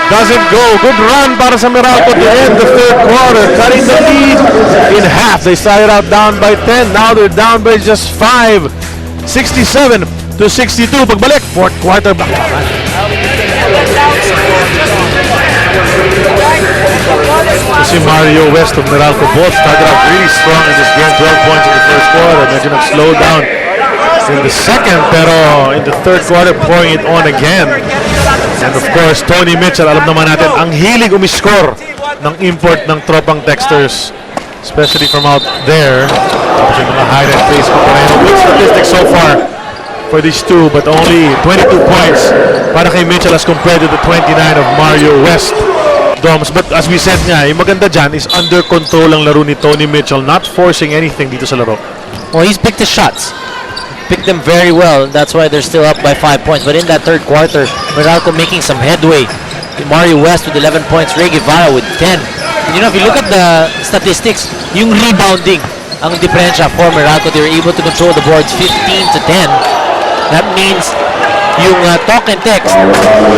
doesn't go. Good run para sa Meralco to end the third quarter. Cutting the lead in half. They started out down by 10. Now they're down by just 5. 67 to 62. Pagbalik. Fourth quarter. Si Mario West of Meralco Bolts started out really strong in this game. 12 points in the first quarter. Medyo nag-slow down in the second, pero in the third quarter pouring it on again. And of course, Tony Mitchell, alam naman natin, ang hilig umiscore ng import ng tropang Texters, especially from out there. Tapos yung mga high-end face ko pareho. Good statistics so far for these two, but only 22 points para kay Mitchell as compared to the 29 of Mario West. Doms, but as we said nga, yung maganda dyan is under control ang laro ni Tony Mitchell, not forcing anything dito sa laro. Well, he's picked his shots. Picked them very well. That's why they're still up by 5 points. But in that third quarter, Meralco making some headway. Mario West with 11 points, Ray Guevara with 10. And you know, if you look at the statistics, yung rebounding, ang diferensya for Meralco, they were able to control the boards 15 to 10. That means yung talk and text,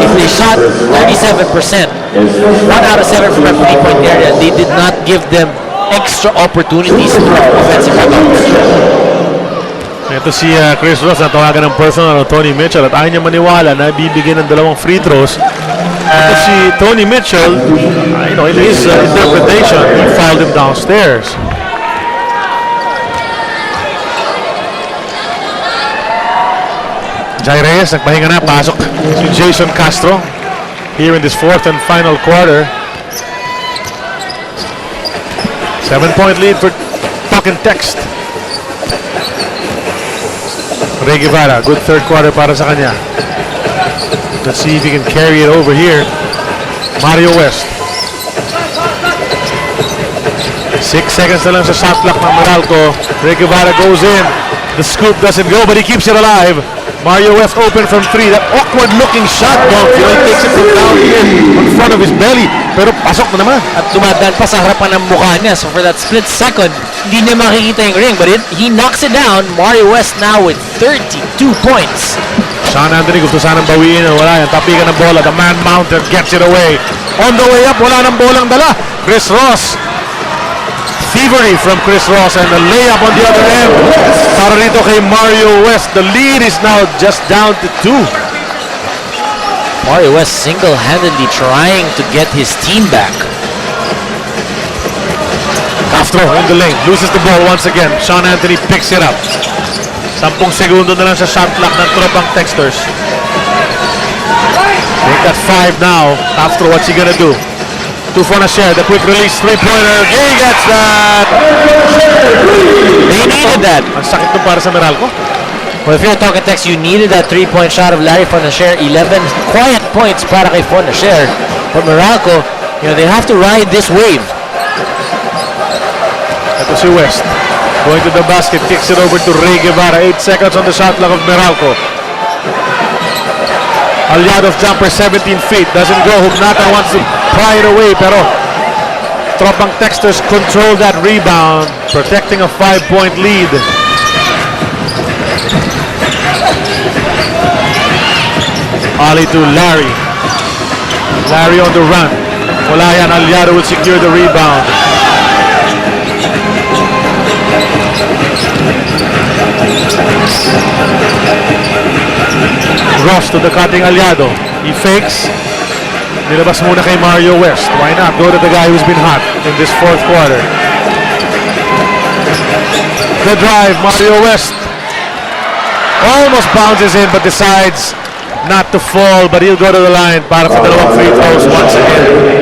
if they shot 37%, 1 out of 7 from that 3-point area, they did not give them extra opportunities for offensive rebounds. Ito si Chris Ross na tawagan ng personal ng Tony Mitchell at ayaw niya maniwala na bibigyan ng dalawang free throws. Ito si Tony Mitchell, in his interpretation, he filed him downstairs. Jai Reyes, nagpahinga na, pasok si Jason Castro here in this fourth and final quarter. 7-point lead for Talk and Text. Ray Guevara, good third quarter para sa kanya. Let's see if he can carry it over here. Mario West. 6 seconds na lang sa shot clock ng Meralco. Ray Guevara goes in. The scoop doesn't go, but he keeps it alive. Mario West open from 3. That awkward looking shot, Don. He takes it from down here in front of his belly. Pero pasok na naman. At dumadaan pa sa harapan ng mukha niya. So for that split second, hindi niya makikita yung ring. But he knocks it down. Mario West now with 32 points. Sean Anthony gusto sanang bawiin. Wala yan. Tapikan ng bola. The man mounted. Gets it away. On the way up, wala ng bolang dala. Chris Ross. Thievery from Chris Ross and the layup on the other end para rito kay Mario West. The lead is now just down to 2. Mario West single-handedly trying to get his team back. Castro in the lane, loses the ball once again. Sean Anthony picks it up. 10 segundo na lang sa shot clock ng tropang Texters. Make that 5 now. Castro, what's he gonna do? 2 for a share, the quick release, 3-pointer. He gets that! They needed that. Ang sakit to para sa Meralco. Well, if you're talking text, you needed that 3-point shot of Larry Fonashare. 11 quiet points para kay Fonashare. But Meralco, they have to ride this wave. Ito si West. Going to the basket, kicks it over to Ray Guevara. 8 seconds on the shot clock of Meralco. Aliado's jumper 17 feet. Doesn't go. Hugnata wants to pry it away. Pero tropang Texters control that rebound. Protecting a 5-point lead. Ali to Larry. Larry on the run. Wala yan. Aliado will secure the rebound. Ross to the cutting aliado. He fakes. Nilabas muna kay Mario West. Why not go to the guy who's been hot in this fourth quarter? The drive, Mario West. Almost bounces in but decides not to fall, but he'll go to the line para sa dalawang free throws once again.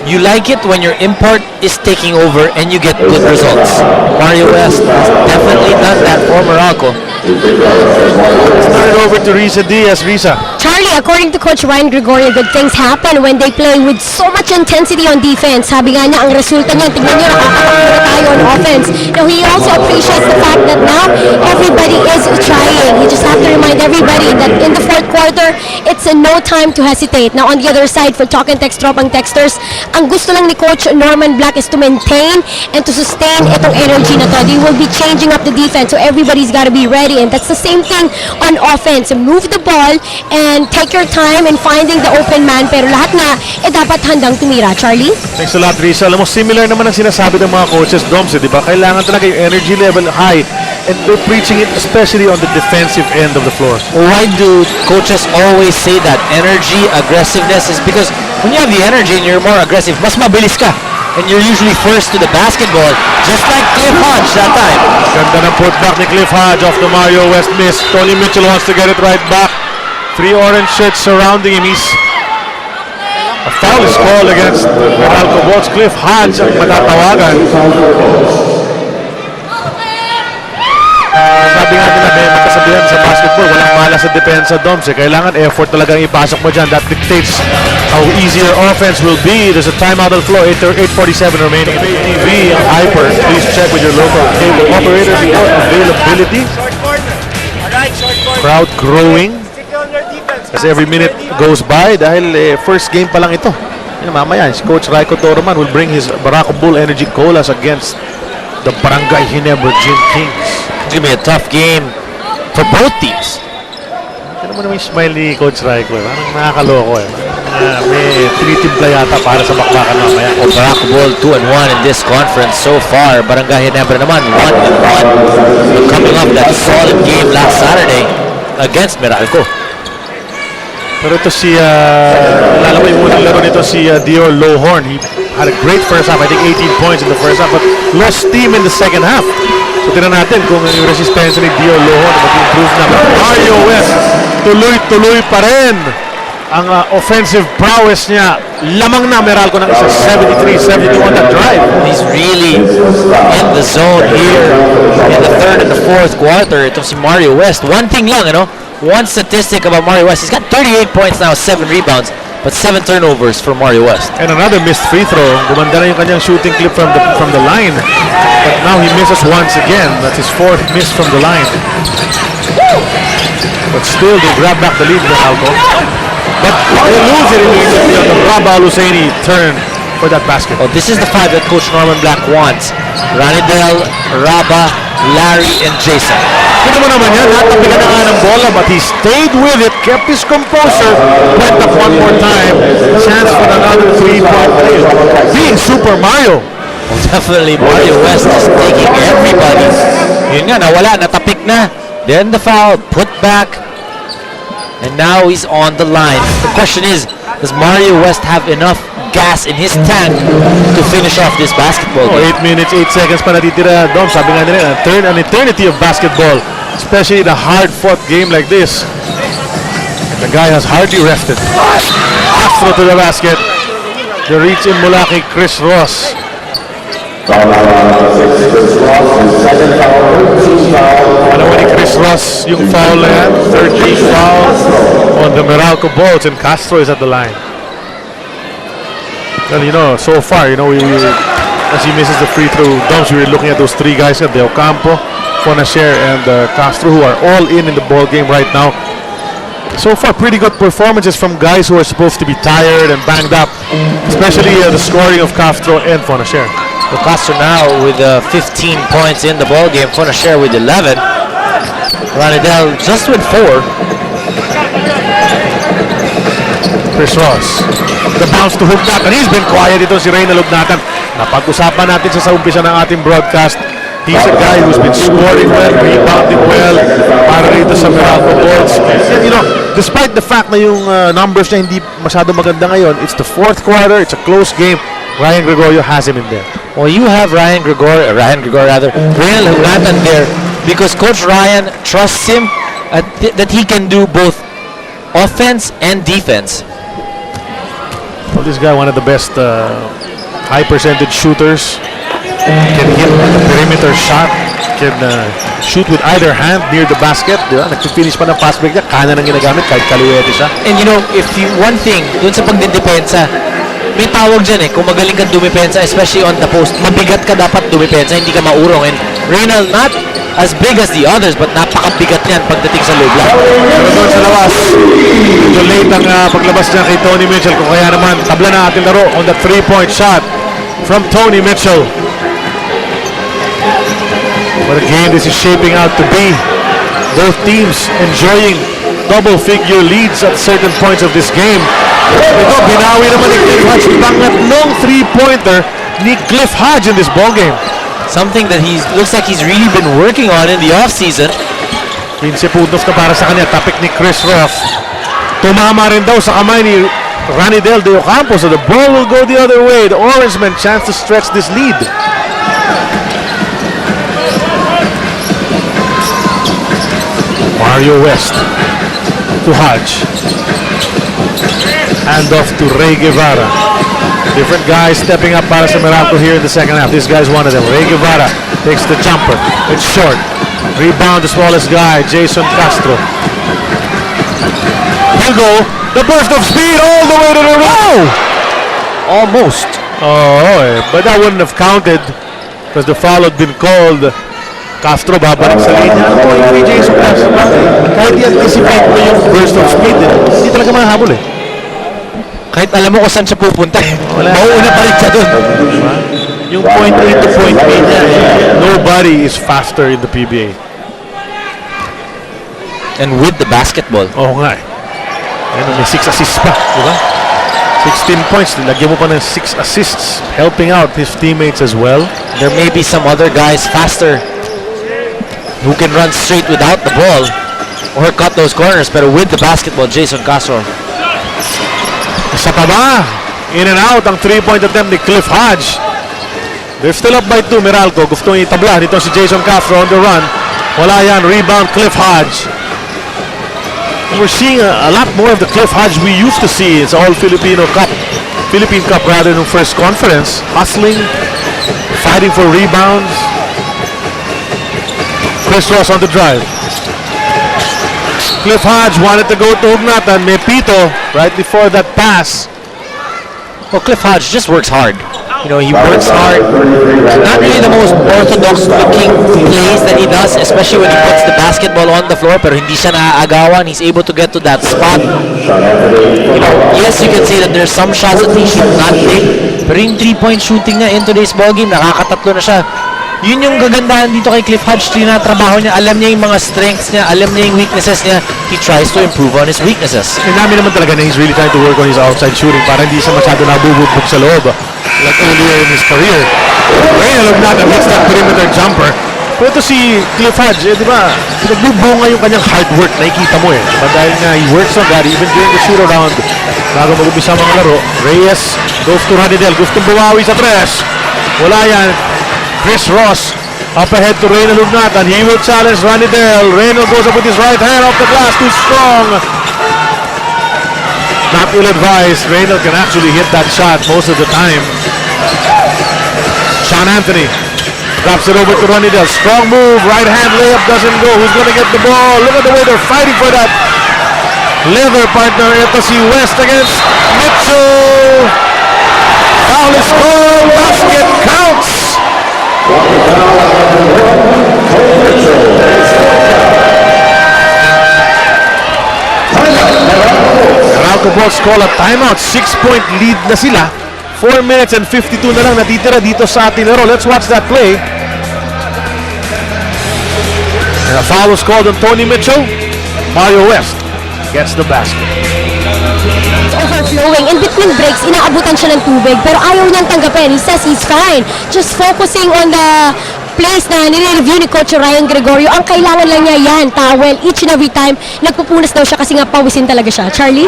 You like it when your import is taking over and you get good results. Mario West has definitely done that for Meralco. Turn it over to Risa Diaz. Risa. Charlie, according to Coach Ryan Gregorio, good things happen when they play with so much intensity on defense. Sabi nga niya, ang resulta niya, tingnan niyo, nakakapagpura tayo on offense. Now, he also appreciates the fact that now everybody is trying. You just have to remind everybody that in the fourth quarter, it's no time to hesitate. Now, on the other side, for Talk and Text Tropang Texters, ang gusto lang ni Coach Norman Black is to maintain and to sustain itong energy na to. They will be changing up the defense, so everybody's got to be ready. And that's the same thing on offense. Move the ball and take your time in finding the open man. Pero lahat nga, dapat handang tumira. Charlie? Thanks a lot, Risa. Alam mo, similar naman ang sinasabi ng mga coaches, Doms, di ba? Kailangan talaga yung energy level high. And they're preaching it especially on the defensive end of the floor. Why do coaches always say that? Energy, aggressiveness is because when you have the energy and you're more aggressive, mas mabilis ka. And you're usually first to the basketball, just like Cliff Hodge that time. Ganda ng putback ni Cliff Hodge off to Mario West. Miss. Tony Mitchell wants to get it right back. 3 orange shirts surrounding him. A foul is called against Meralco Bolts. Cliff Hodge ang matatawagan. Sabi nga nila, may magkasabihan sa basketball, walang malas sa depensa, Doms. Kailangan effort talagang ipasok mo dyan. That dictates how easy your offense will be. There's a timeout on the floor, 8:47 remaining. TV ang Hyper. Please check with your local cable operator for availability. Crowd growing as every minute goes by dahil first game pa lang ito. Mamaya, si Coach Raiko Toroman will bring his Barako Bull Energy Colas against the Barangay Ginebra Gym Kings. It's gonna be a tough game for both teams. Ano mo naman yung smile ni Coach Raiko? Parang nakakaloko eh. May tinitimpla yata para sa bakbakan mamaya. Well, Barako Bull 2-1 in this conference so far. Barangay Ginebra naman 1-1. Coming off that solid game last Saturday against Meralco. Pero ito si, lalo ko yung unang laro nito si Dior Lohorn. He had a great first half. I think 18 points in the first half, but lost steam in the second half. So tinan natin kung yung resistensya ni Dior Lohorn mag-improve na. Mario West, tuloy-tuloy pa rin ang offensive prowess niya. Lamang na Meralco ng isa 73-72 on that drive. He's really in the zone here in the third and the fourth quarter. Itong si Mario West. One thing lang, one statistic about Mario West. He's got 38 points now, 7 rebounds, but 7 turnovers for Mario West. And another missed free throw. Gumanda na yung kanyang shooting clip from the line. But now he misses once again. That's his 4th miss from the line. But still, they grab back the lead, Meralco. But they lose it immediately on the Rabah Al-Husseini turn for that basket. Oh, this is the 5 that Coach Norman Black wants. Ranidel, Rabah, Larry, and Jason. Kita mo naman yan, natapigan na nga ng bola, but he stayed with it, kept his composure, went up one more time, chance for another 3-point play. Being Super Mario. Well, definitely Mario West is taking everybody. Yun nga, nawala, natapik na. Then the foul, put back, and now he's on the line. The question is, does Mario West have enough gas in his tank to finish off this basketball game? 8 minutes, 8 seconds pa natitira. Dom, sabi nga nila, an eternity of basketball, especially in a hard-fought game like this. And the guy has hardly rested. Astro to the basket. The reach in mula kay Chris Ross. Alam mo ni Chris Ross yung foul na yan? 13th foul on the Meralco Bolts, and Castro is at the line. Well, so far, as he misses the free throw, Doms, we were looking at those 3 guys, De Ocampo, Fonacher, and Castro, who are all in the ball game right now. So far, pretty good performances from guys who are supposed to be tired and banged up, especially the scoring of Castro and Fonacher. Well, Castro now with 15 points in the ball game. Fonacher with 11. Ranidel just with 4. Chris Ross. The bounce to Hugnatan. He's been quiet. Ito si Reynald Hugnatan. Napag-usapan natin sa umpisa ng ating broadcast. He's a guy who's been scoring well, rebounding well, para rito sa Meralco Bulls. And, you know, despite the fact na yung numbers niya hindi masyado maganda ngayon, it's the fourth quarter, it's a close game. Ryan Gregorio has him in there. Well, you have Ryan Gregorio rather, Reynal Hungatan there because Coach Ryan trusts him that he can do both offense and defense. Well, this guy, one of the best high percentage shooters. Can hit the perimeter shot. Can shoot with either hand near the basket. Diba? Nag-finish pa ng fast break niya. Kanan ang ginagamit kahit kaliwete siya. And you know, one thing, dun sa pagdidepensa, may tawag dyan kung magaling kang dumipensa, especially on the post, mabigat ka dapat dumipensa, hindi ka maurong. And Reynal, not as big as the others, but napakabigat niyan pagdating sa loob lang. Pero doon sa labas, medyo late ang paglabas niya kay Tony Mitchell. Kung kaya naman, tabla na ating laro on the 3-point shot from Tony Mitchell. What a game this is shaping out to be. Both teams enjoying double-figure leads at certain points of this game. Ito, binawi naman ni Cliff Hodge. Pangatlong three-pointer ni Cliff Hodge in this ballgame. Something that looks like he's really been working on in the offseason. 15 puntos na para sa kanya. Tapik ni Chris Roth. Tumama rin daw sa kamay ni Ranidel de Ocampo, so the ball will go the other way. The Orange men chance to stretch this lead. Mario West to Hodge. Hand off to Ray Guevara. Different guys stepping up para sa Meralco here in the second half. This guy's one of them. Ray Guevara takes the jumper. It's short. Rebound, the smallest guy, Jason Castro. He'll go. The burst of speed all the way to the rim. Almost. Oh, but that wouldn't have counted because the foul had been called. Castro babalik sa linya. Ano kay Jason Castro? Kahit i-anticipate mo yung burst of speed, hindi talaga mahabol Kahit alam mo kung saan siya pupunta, mauuna pa rin siya dun. Yung point A to point B niya, nobody is faster in the PBA. And with the basketball. Oo nga Ayun, may 6 assists pa, di ba? 16 points, lagyan mo pa ng 6 assists, helping out his teammates as well. There may be some other guys faster who can run straight without the ball or cut those corners, pero with the basketball, Jason Castro. Isa pa ba? In and out ang 3-point attempt ni Cliff Hodge. They're still up by 2, Meralco. Gustong itabla nito si Jason Castro on the run. Wala yan, rebound Cliff Hodge. We're seeing a lot more of the Cliff Hodge we used to see. It's all Philippine Cup rather than first conference. Hustling, fighting for rebounds. Chris Ross on the drive. Cliff Hodge wanted to go to Hugnatan. May pito right before that pass. Well, Cliff Hodge just works hard. You know, he works hard. Not really the most orthodox looking plays that he does, especially when he puts the basketball on the floor, pero hindi siya naaagawan. He's able to get to that spot. You know, yes, you can say that there's some shots that he should not take, pero yung 3-point shooting niya in today's ballgame, nakakatatlo na siya. Yun yung gagandahan dito kay Cliff Hodge. Trinatrabaho niya, alam niya yung mga strengths niya, alam niya yung weaknesses niya. He tries to improve on his weaknesses. And namin naman talaga na he's really trying to work on his outside shooting para hindi siya masyado nabubugbog sa loob like earlier in his career. Reynal Hungatan hits that perimeter jumper. Pero ito si Cliff Hodge, di ba, nagbubunga yung kanyang hard work, nakikita mo Diba, dahil nga he works on that even during the shoot-around bago mag-umpisa mga laro. Reyes goes to Ranidel, gustong bumawi sa tres. Wala yan. Chris Ross up ahead to Reynal Hungatan. He will challenge Ranidel. Reynal goes up with his right hand off the glass, too strong. Not ill-advised. Reynal can actually hit that shot most of the time. Sean Anthony drops it over to Ranidel. Strong move. Right hand layup doesn't go. Who's going to get the ball? Look at the way they're fighting for that leather partner. Ito si West against Mitchell. Foul is called. Basket counts. Meralco Bulls call a timeout. 6-point lead na sila. 4 minutes and 52 na lang natitira dito sa ating laro. Let's watch that play. And a foul was called on Tony Mitchell. Mario West gets the basket. Overflowing. In between breaks, inaabutan siya ng tubig pero ayaw niyang tanggapin. He says he's fine. Just focusing on the plays na nire-review ni Coach Ryan Gregorio. Ang kailangan lang niya yan, towel, each and every time. Nagpupunas daw siya kasi nga pawisin talaga siya. Charlie?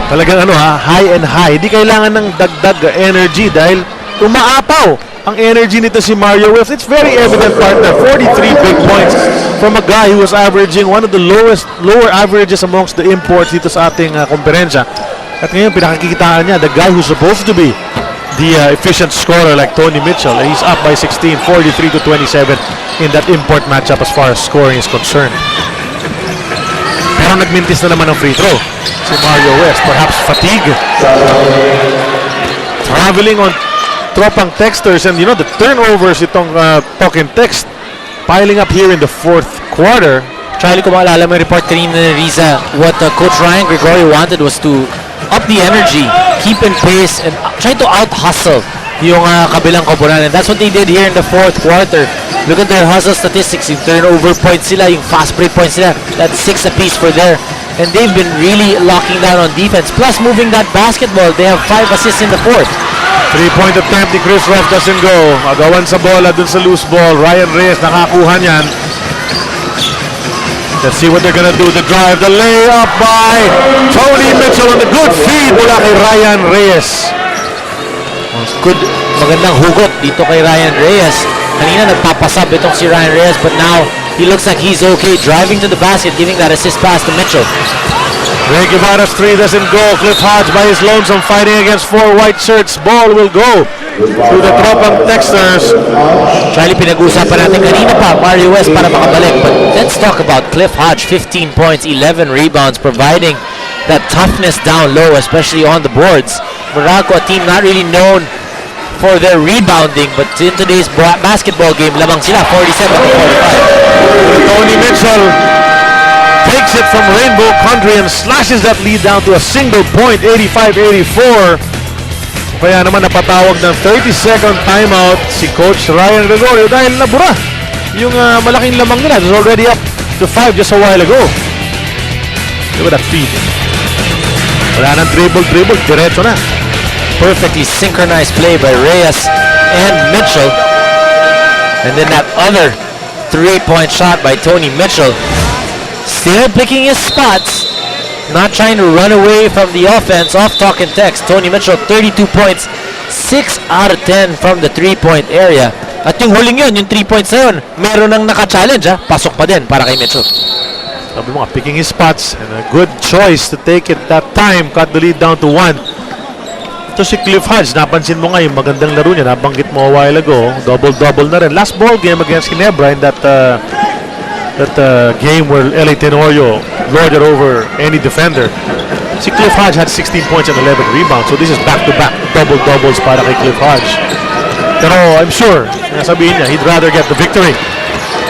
Talagang high and high. Hindi kailangan ng dagdag energy dahil umaapaw ang energy nito si Mario Wills. It's very evident, partner. 43 big points from a guy who was averaging one of the lower averages amongst the imports dito sa ating komperensya. At ngayon, pinakakikitaan niya, the guy who's supposed to be the efficient scorer like Tony Mitchell, he's up by 16, 43-27 in that import matchup as far as scoring is concerned. Pero nagmintis na naman ang free throw si Mario West. Perhaps fatigue. Traveling on tropang texters, and the turnovers itong talk and text piling up here in the fourth quarter. Charlie, kung maalala mo yung report kanina ni Riza, what Coach Ryan Gregorio wanted was to up the energy, keep in pace, and try to out-hustle yung kabilang koponan. And that's what they did here in the fourth quarter. Look at their hustle statistics. Yung turnover points sila, yung fast break points sila. That's 6 apiece for there. And they've been really locking down on defense. Plus, moving that basketball, they have 5 assists in the fourth. 3-point attempt ni Chris Roth doesn't go. Agawan sa bola dun sa loose ball. Ryan Reyes nakakuha niyan. Let's see what they're gonna do. The drive, the layup by Tony Mitchell on the good feed mula kay Ryan Reyes. Good, magandang hugot dito kay Ryan Reyes. Kanina nagpapasab itong si Ryan Reyes, but now he looks like he's okay driving to the basket, giving that assist pass to Mitchell. Ray Guevara's 3 doesn't go. Cliff Hodge by his lonesome fighting against 4 white shirts. Ball will go to the tropang Texters. Charlie, pinag-uusapan natin kanina pa Mario West para makabalik. But let's talk about Cliff Hodge. 15 points, 11 rebounds, providing that toughness down low, especially on the boards. Meralco, a team not really known for their rebounding, but in today's basketball game, lamang sila 47-45. Tony Mitchell takes it from Rainbow Country and slashes that lead down to a single point, 85-84. Kaya naman napatawag ng 30-second timeout si Coach Ryan Gregorio dahil nabura yung malaking lamang nila. It was already up to 5 just a while ago. Look at that feed. Wala nang dribble, diretso na. Perfectly synchronized play by Reyes and Mitchell. And then that other 3-point shot by Tony Mitchell. Still picking his spots, not trying to run away from the offense. Off talk and text, Tony Mitchell 32 points, 6 out of 10 from the 3-point area. At yung huling yun, yung 3 points na yun, meron nang naka-challenge pasok pa din para kay Mitchell. Sabi mo nga, picking his spots and a good choice to take it that time, cut the lead down to 1. Ito si Cliff Hodge, napansin mo nga yung magandang laro niya, nabanggit mo a while ago, double-double na rin. Last ball game against Ginebra in that game where LA Tenorio lorded over any defender. Si Cliff Hodge had 16 points and 11 rebounds, so this is back-to-back double-doubles para kay Cliff Hodge. Pero I'm sure, sabihin niya, he'd rather get the victory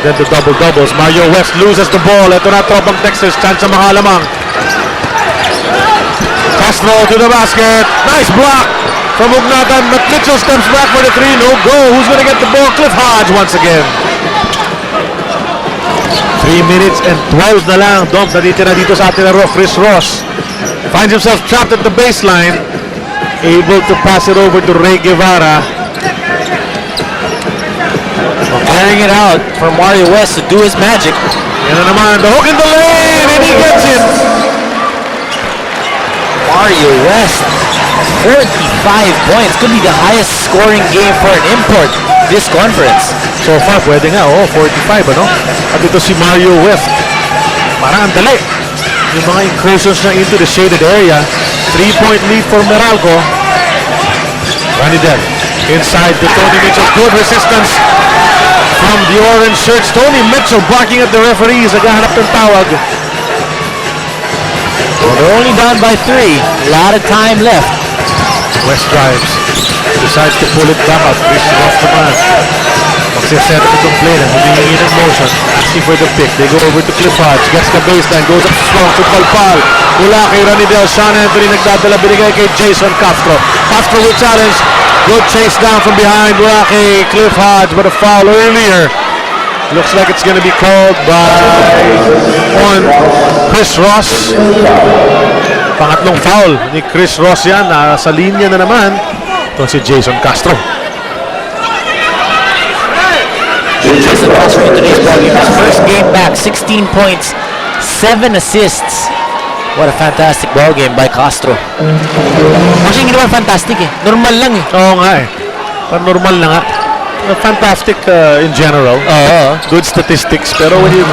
than the double-doubles. Mario West loses the ball. Ito na tropang Texas, chance sa makalamang. Castro to the basket. Nice block from Ugnatan, but Mitchell steps back for the 3. No go. Who's gonna get the ball? Cliff Hodge once again. 3 minutes and 12 na lang. Dom, natitira dito sa atin na Chris Ross finds himself trapped at the baseline, able to pass it over to Ray Guevara. Carrying it out for Mario West to do his magic. Yan na naman, the hook in the lane, and he gets it. Mario West, 45 points. Could be the highest scoring game for an import this conference. So far, pwede nga, 45, ano? At ito si Mario West. Parang ang dali. Yung mga incursions na into the shaded area. 3-point lead for Meralco. Ranidel inside to Tony Mitchell. Good resistance from the orange shirts. Tony Mitchell barking at the referees. Naghahanap ng tawag. Well, they're only down by 3. A lot of time left. West drives. Decides to pull it back out. Chris Ross naman. Magsiset up itong play na humihingi ng motion. Asking for the pick. They go over to Cliff Hodge. Gets the baseline. Goes up strong to Palpal. Mula kay Ranidel. Sean Anthony nagdadala. Binigay kay Jason Castro. Castro will challenge. Good chase down from behind. Mula kay Cliff Hodge. But a foul earlier. Looks like it's going to be called on Chris Ross. Pangatlong foul ni Chris Ross yan. Nasa linya na naman. Ito si Jason Castro. Jason Castro in today's ballgame. His first game back, 16 points, 7 assists. What a fantastic ballgame by Castro. Actually, hindi naman fantastic eh. Normal lang eh. Oo nga eh. Parang normal na nga. Fantastic in general. Good statistics. Pero when you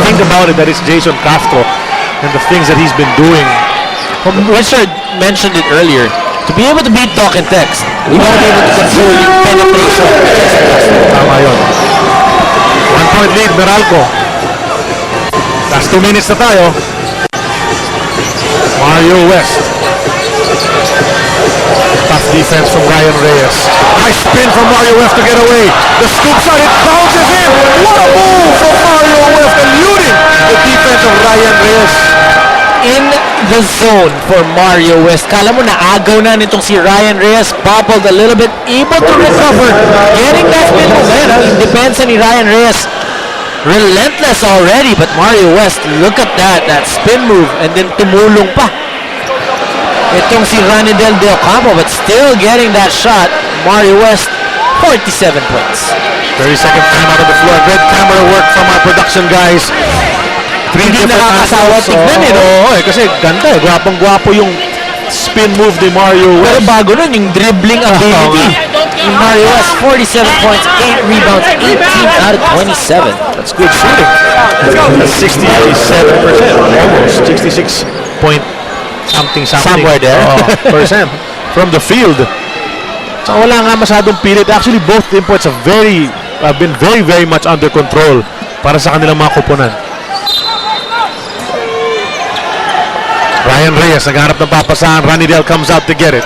think about it, that it's Jason Castro and the things that he's been doing. Richard mentioned it earlier. To be able to beat talk and text, you gotta be able to control your penetration. Tama yun. 1-point lead, Meralco. Last 2 minutes na tayo. Mario West. Tough defense from Ryan Reyes. Nice spin from Mario West to get away. The scoop shot, it bounces in. What a move from Mario West, eluding the defense of Ryan Reyes. In the zone for Mario West. Kala mo naagaw na nitong si Ryan Reyes. Bobbled a little bit. Able to recover. Getting that spin move. Ayan, yung depensa ni Ryan Reyes. Relentless already. But Mario West, look at that. That spin move. And then tumulong pa. Itong si Ranidel De Ocampo. But still getting that shot. Mario West, 47 points. 30-second time out of the floor. Great camera work from our production guys. Hindi nakakasawa tignan eh, no? Oo, kasi ganda eh. Gwapong-gwapo yung spin move ni Mario Pero West. bago nun, yung dribbling ability ni Mario West, 47 points, 8 rebounds, 18 out of 27. That's good shooting. That's 67%. Almost. 66 point something. Somewhere there. Percent from the field. So wala nga masyadong pilit. Actually, both imports have been very much under control para sa kanilang mga kupunan. Ryan Reyes naghanap ng papasahan. Ranidel comes out to get it.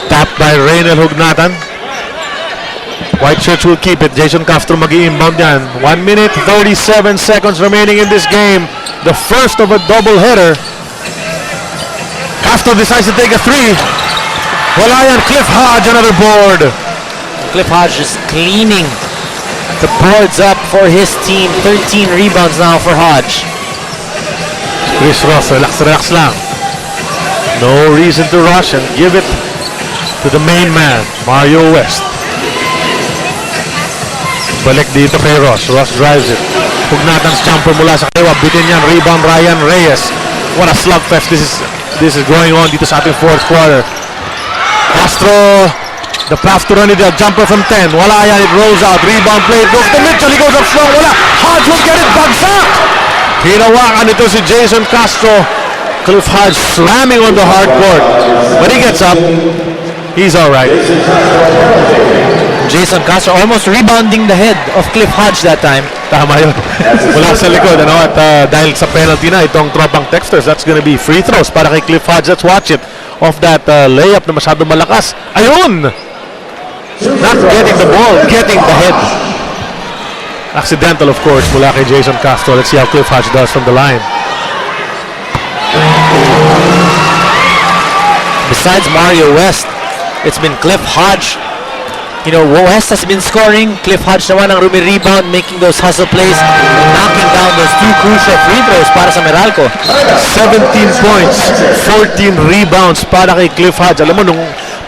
Tapped by Reynel Hugnatan. White shirts will keep it. Jason Castro mag-i-inbound yan. 1 minute, 37 seconds remaining in this game. The first of a doubleheader. Castro decides to take a three. Wala yan. Cliff Hodge, another board. Cliff Hodge just cleaning the boards up for his team. 13 rebounds now for Hodge. Chris Ross, relax lang. No reason to rush and give it to the main man, Mario West. Balik dito kay Ross. Ross drives it. Hugnatang's jumper mula sa kaliwa. Bitin yan. Rebound Ryan Reyes. What a slugfest this is going on dito sa ating fourth quarter. Castro, the pass to Ranidel. Jumper from 10. Wala yan. It rolls out. Rebound play. It goes to Mitchell. He goes up strong. Wala. Hodge will get it. Bagsak. Hinawakan ito si Jason Castro. Cliff Hodge slamming on the hard court. But he gets up. He's alright. Jason Castro almost rebounding the head of Cliff Hodge that time. Tama yun. Mula sa likod. Ano, at dahil sa penalty na itong tropang Texters, that's gonna be free throws para kay Cliff Hodge. Let's watch it. Off that layup na masyadong malakas. Ayun! Not getting the ball, getting the head. Accidental, of course, mula kay Jason Castro. Let's see how Cliff Hodge does from the line. Besides Mario West, it's been Cliff Hodge. You know, West has been scoring. Cliff Hodge naman ang rebound, making those hustle plays, and knocking down those 2 crucial free throws para sa Meralco. 17 points, 14 rebounds para kay Cliff Hodge. Alam mo, nung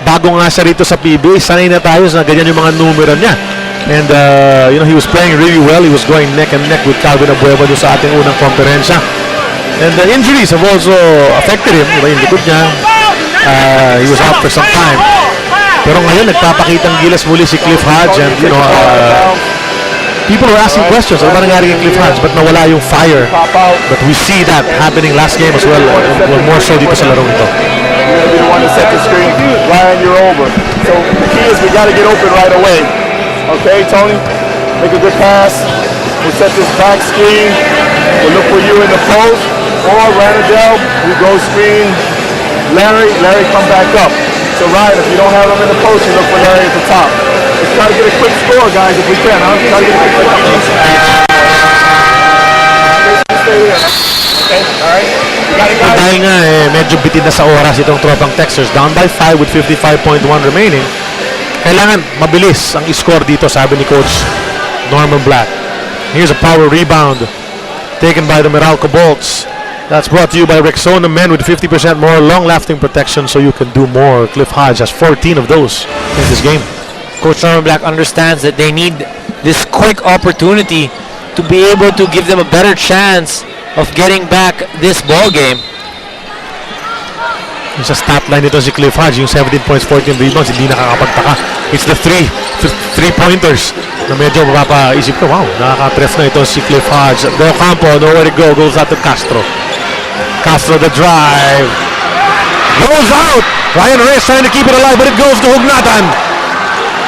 bago nga siya rito sa PBA, sanay na tayo na ganyan yung mga numero niya. And, you know, he was playing really well. He was going neck and neck with Calvin Abueva doon sa ating unang konferensya. And the injuries have also affected him. Diba, yung likod niya, he was out for some time. Pero ngayon, nagpapakitang gilas muli si Cliff Hodge. And, you know, people were asking questions. Ano ba nangyari kay Cliff Hodge? Ba't nawala yung fire? But we see that happening last game as well. Well, more so dito sa larong ito. You're the one to set the screen. Ryan, you're over. So the key is we got to get open right away. Okay, Tony? Make a good pass. We'll set this back screen. We'll look for you in the post. Or Ranadel, we go screen. Larry, come back up. So Ryan, if you don't have him in the post, you look for Larry at the top. Let's try to get a quick score, guys, if we can, huh? Try to get a quick score. Stay there. Okay, all right. You got it, guys. Dahil nga medyo bitin na sa oras itong tropang Texters, down by 5 with 55.1 remaining. Kailangan mabilis ang score dito, sabi ni Coach Norman Black. Here's a power rebound taken by the Meralco Bolts. That's brought to you by Rexona Men with 50% more long-lasting protection so you can do more. Cliff Hodge has 14 of those in this game. Coach Norman Black understands that they need this quick opportunity to be able to give them a better chance of getting back this ball game. Yung sa stat line nito si Cliff Hodge, yung 17 points, 14 rebounds, hindi nakakapagtaka. It's the three-pointers na medyo mapapaisip ko, wow, nakaka-treff na ito si Cliff Hodge. Del Campo, nowhere to go, goes out to Castro. Castro the drive. Goes out! Ryan Reyes trying to keep it alive, but it goes to Hugnatan.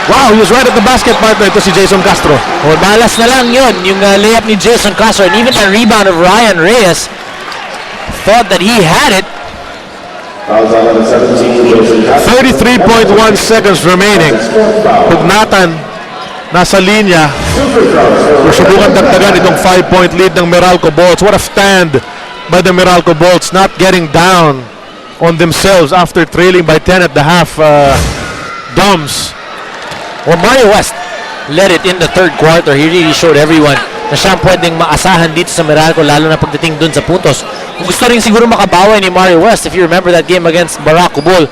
Wow, he was right at the basket partner. Ito si Jason Castro. O, balas na lang yun, yung layup ni Jason Castro, and even the rebound of Ryan Reyes. Thought that he had it. 33.1 seconds remaining. Hugnatan nasa linya. Susubukan dagdagan itong 5-point lead ng Meralco Bolts. What a stand by the Meralco Bolts, not getting down on themselves after trailing by 10 at the half. Doms. Well, Mario West led it in the third quarter. He really showed everyone na siyang pwedeng maasahan dito sa Meralco, lalo na pagdating dun sa puntos. Gusto rin siguro makabawi ni Mario West. If you remember that game against Meralco Bull,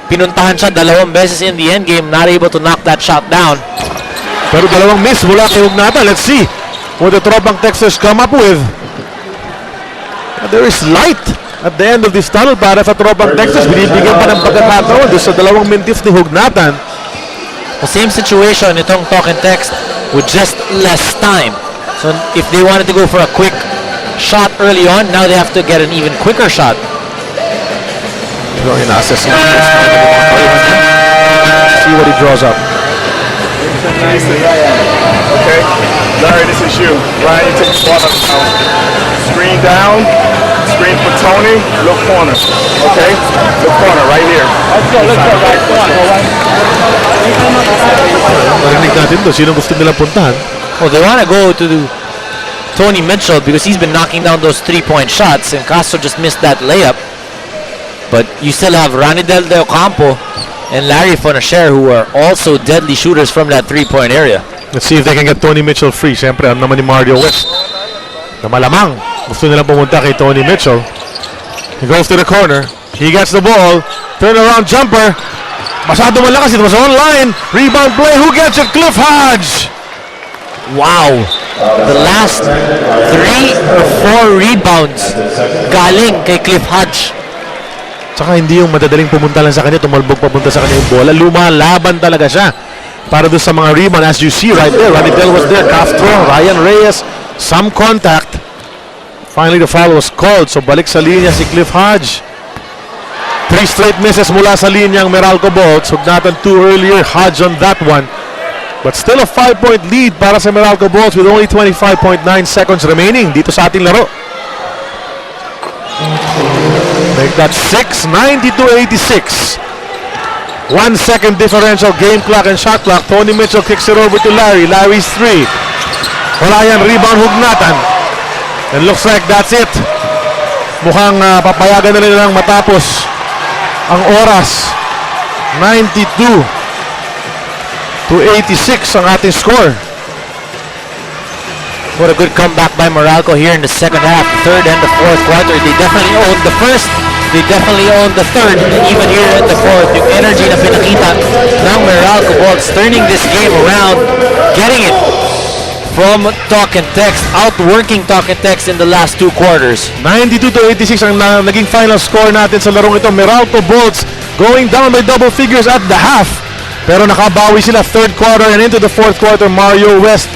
pinuntahan siya 2 beses in the end game, not able to knock that shot down. Pero 2 miss mula kay Hugnatan. Let's see what the Tropang Texas come up with. There is light at the end of this tunnel para sa Tropang Texas. Binibigyan pa ng pagkakataon doon sa 2 mintis ni Hugnatan. The same situation itong Talk and Text with just less time. So if they wanted to go for a quick shot early on, now they have to get an even quicker shot. So ina-assess niya. See what he draws up. Nicely. Okay. Larry, this is you. Ryan, you take the ball up now. Screen down. Screen for Tony. Look corner. Okay? Look corner right here. Let's go right corner. Marinig natin to. Sino gusto nila puntahan? Well, they want to go to Tony Mitchell because he's been knocking down those 3-point shots, and Castro just missed that layup. But you still have Ranidel De Ocampo and Larry Fonacher, who are also deadly shooters from that 3-point area. Let's see if they can get Tony Mitchell free. Siyempre, ano naman ni Mario West na malamang gusto nilang pumunta kay Tony Mitchell. He goes to the corner. He gets the ball. Turnaround jumper. Masyado malakas. It was online. Rebound play. Who gets it? Cliff Hodge. Wow! The last 3 or 4 rebounds galing kay Cliff Hodge. Tsaka hindi yung madadaling pumunta lang sa kanya, tumalbog papunta sa kanya yung bola. Lumalaban talaga siya para doon sa mga rebound. As you see right there, Ranidel was there, Castro, Ryan Reyes, some contact. Finally, the foul was called. So balik sa linya si Cliff Hodge. 3 straight misses mula sa linyang Meralco Bolts. Hugnatan 2 earlier, Hodge on that one. But still a 5-point lead para sa Meralco Bolts with only 25.9 seconds remaining dito sa ating laro. Make that 6, 92-86. 1 second differential, game clock and shot clock. Tony Mitchell kicks it over to Larry. Larry's 3. Wala yan, rebound Hugnatan. And looks like that's it. Mukhang papayagan na nilang matapos ang oras. 92-86 ang ating score. What a good comeback by Meralco here in the second half, third and the fourth quarter. They definitely owned the first, they definitely owned the third, and even here in the fourth, yung energy na pinakita ng Meralco Bolts, turning this game around, getting it from Talk and Text, outworking Talk and Text in the last 2 quarters. 92-86 ang naging final score natin sa larong ito. Meralco Bolts going down by double figures at the half. Pero nakabawi sila third quarter and into the fourth quarter. Mario West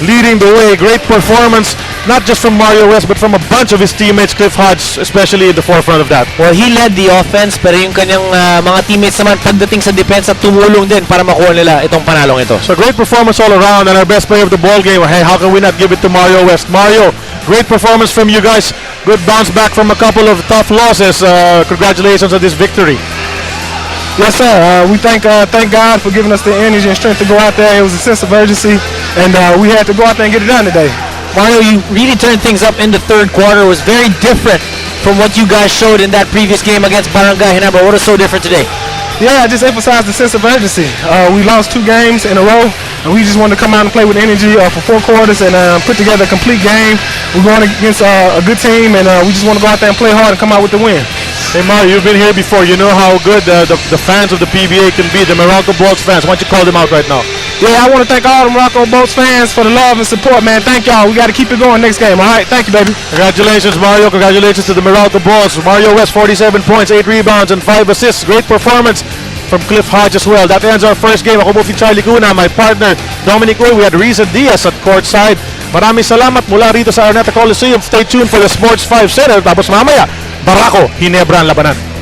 leading the way. Great performance, not just from Mario West, but from a bunch of his teammates. Cliff Hodge, especially in the forefront of that. Well, he led the offense, pero yung kanyang mga teammates naman pagdating sa depensa, tumulong din para makuha nila itong panalong ito. So great performance all around, and our best player of the ball game. Hey, how can we not give it to Mario West? Mario, great performance from you guys. Good bounce back from a couple of tough losses. Congratulations on this victory. Yes, sir. We thank God for giving us the energy and strength to go out there. It was a sense of urgency, and we had to go out there and get it done today. Mario, you really turned things up in the third quarter. It was very different from what you guys showed in that previous game against Barangay Hinabra. What is so different today? Yeah, I just emphasized the sense of urgency. We lost 2 games in a row, and we just wanted to come out and play with energy for 4 quarters and put together a complete game. We're going against a good team, and we just want to go out there and play hard and come out with the win. Hey Mario, you've been here before. You know how good the fans of the PBA can be, the Meralco Bolts fans. Why don't you call them out right now? Yeah, I want to thank all the Morocco Boats fans for the love and support, man. Thank y'all. We got to keep it going next game, all right? Thank you, baby. Congratulations, Mario. Congratulations to the Meralco Bolts. Mario West, 47 points, 8 rebounds, and 5 assists. Great performance from Cliff Hodge as well. That ends our first game. Ako po si Charlie Cuna, my partner, Dominic Uy. We had Risa Diaz at courtside. Maraming salamat mula rito sa Araneta Coliseum. Stay tuned for the Sports 5 Center. Tapos mamaya, Barako, Hinebra ang labanan.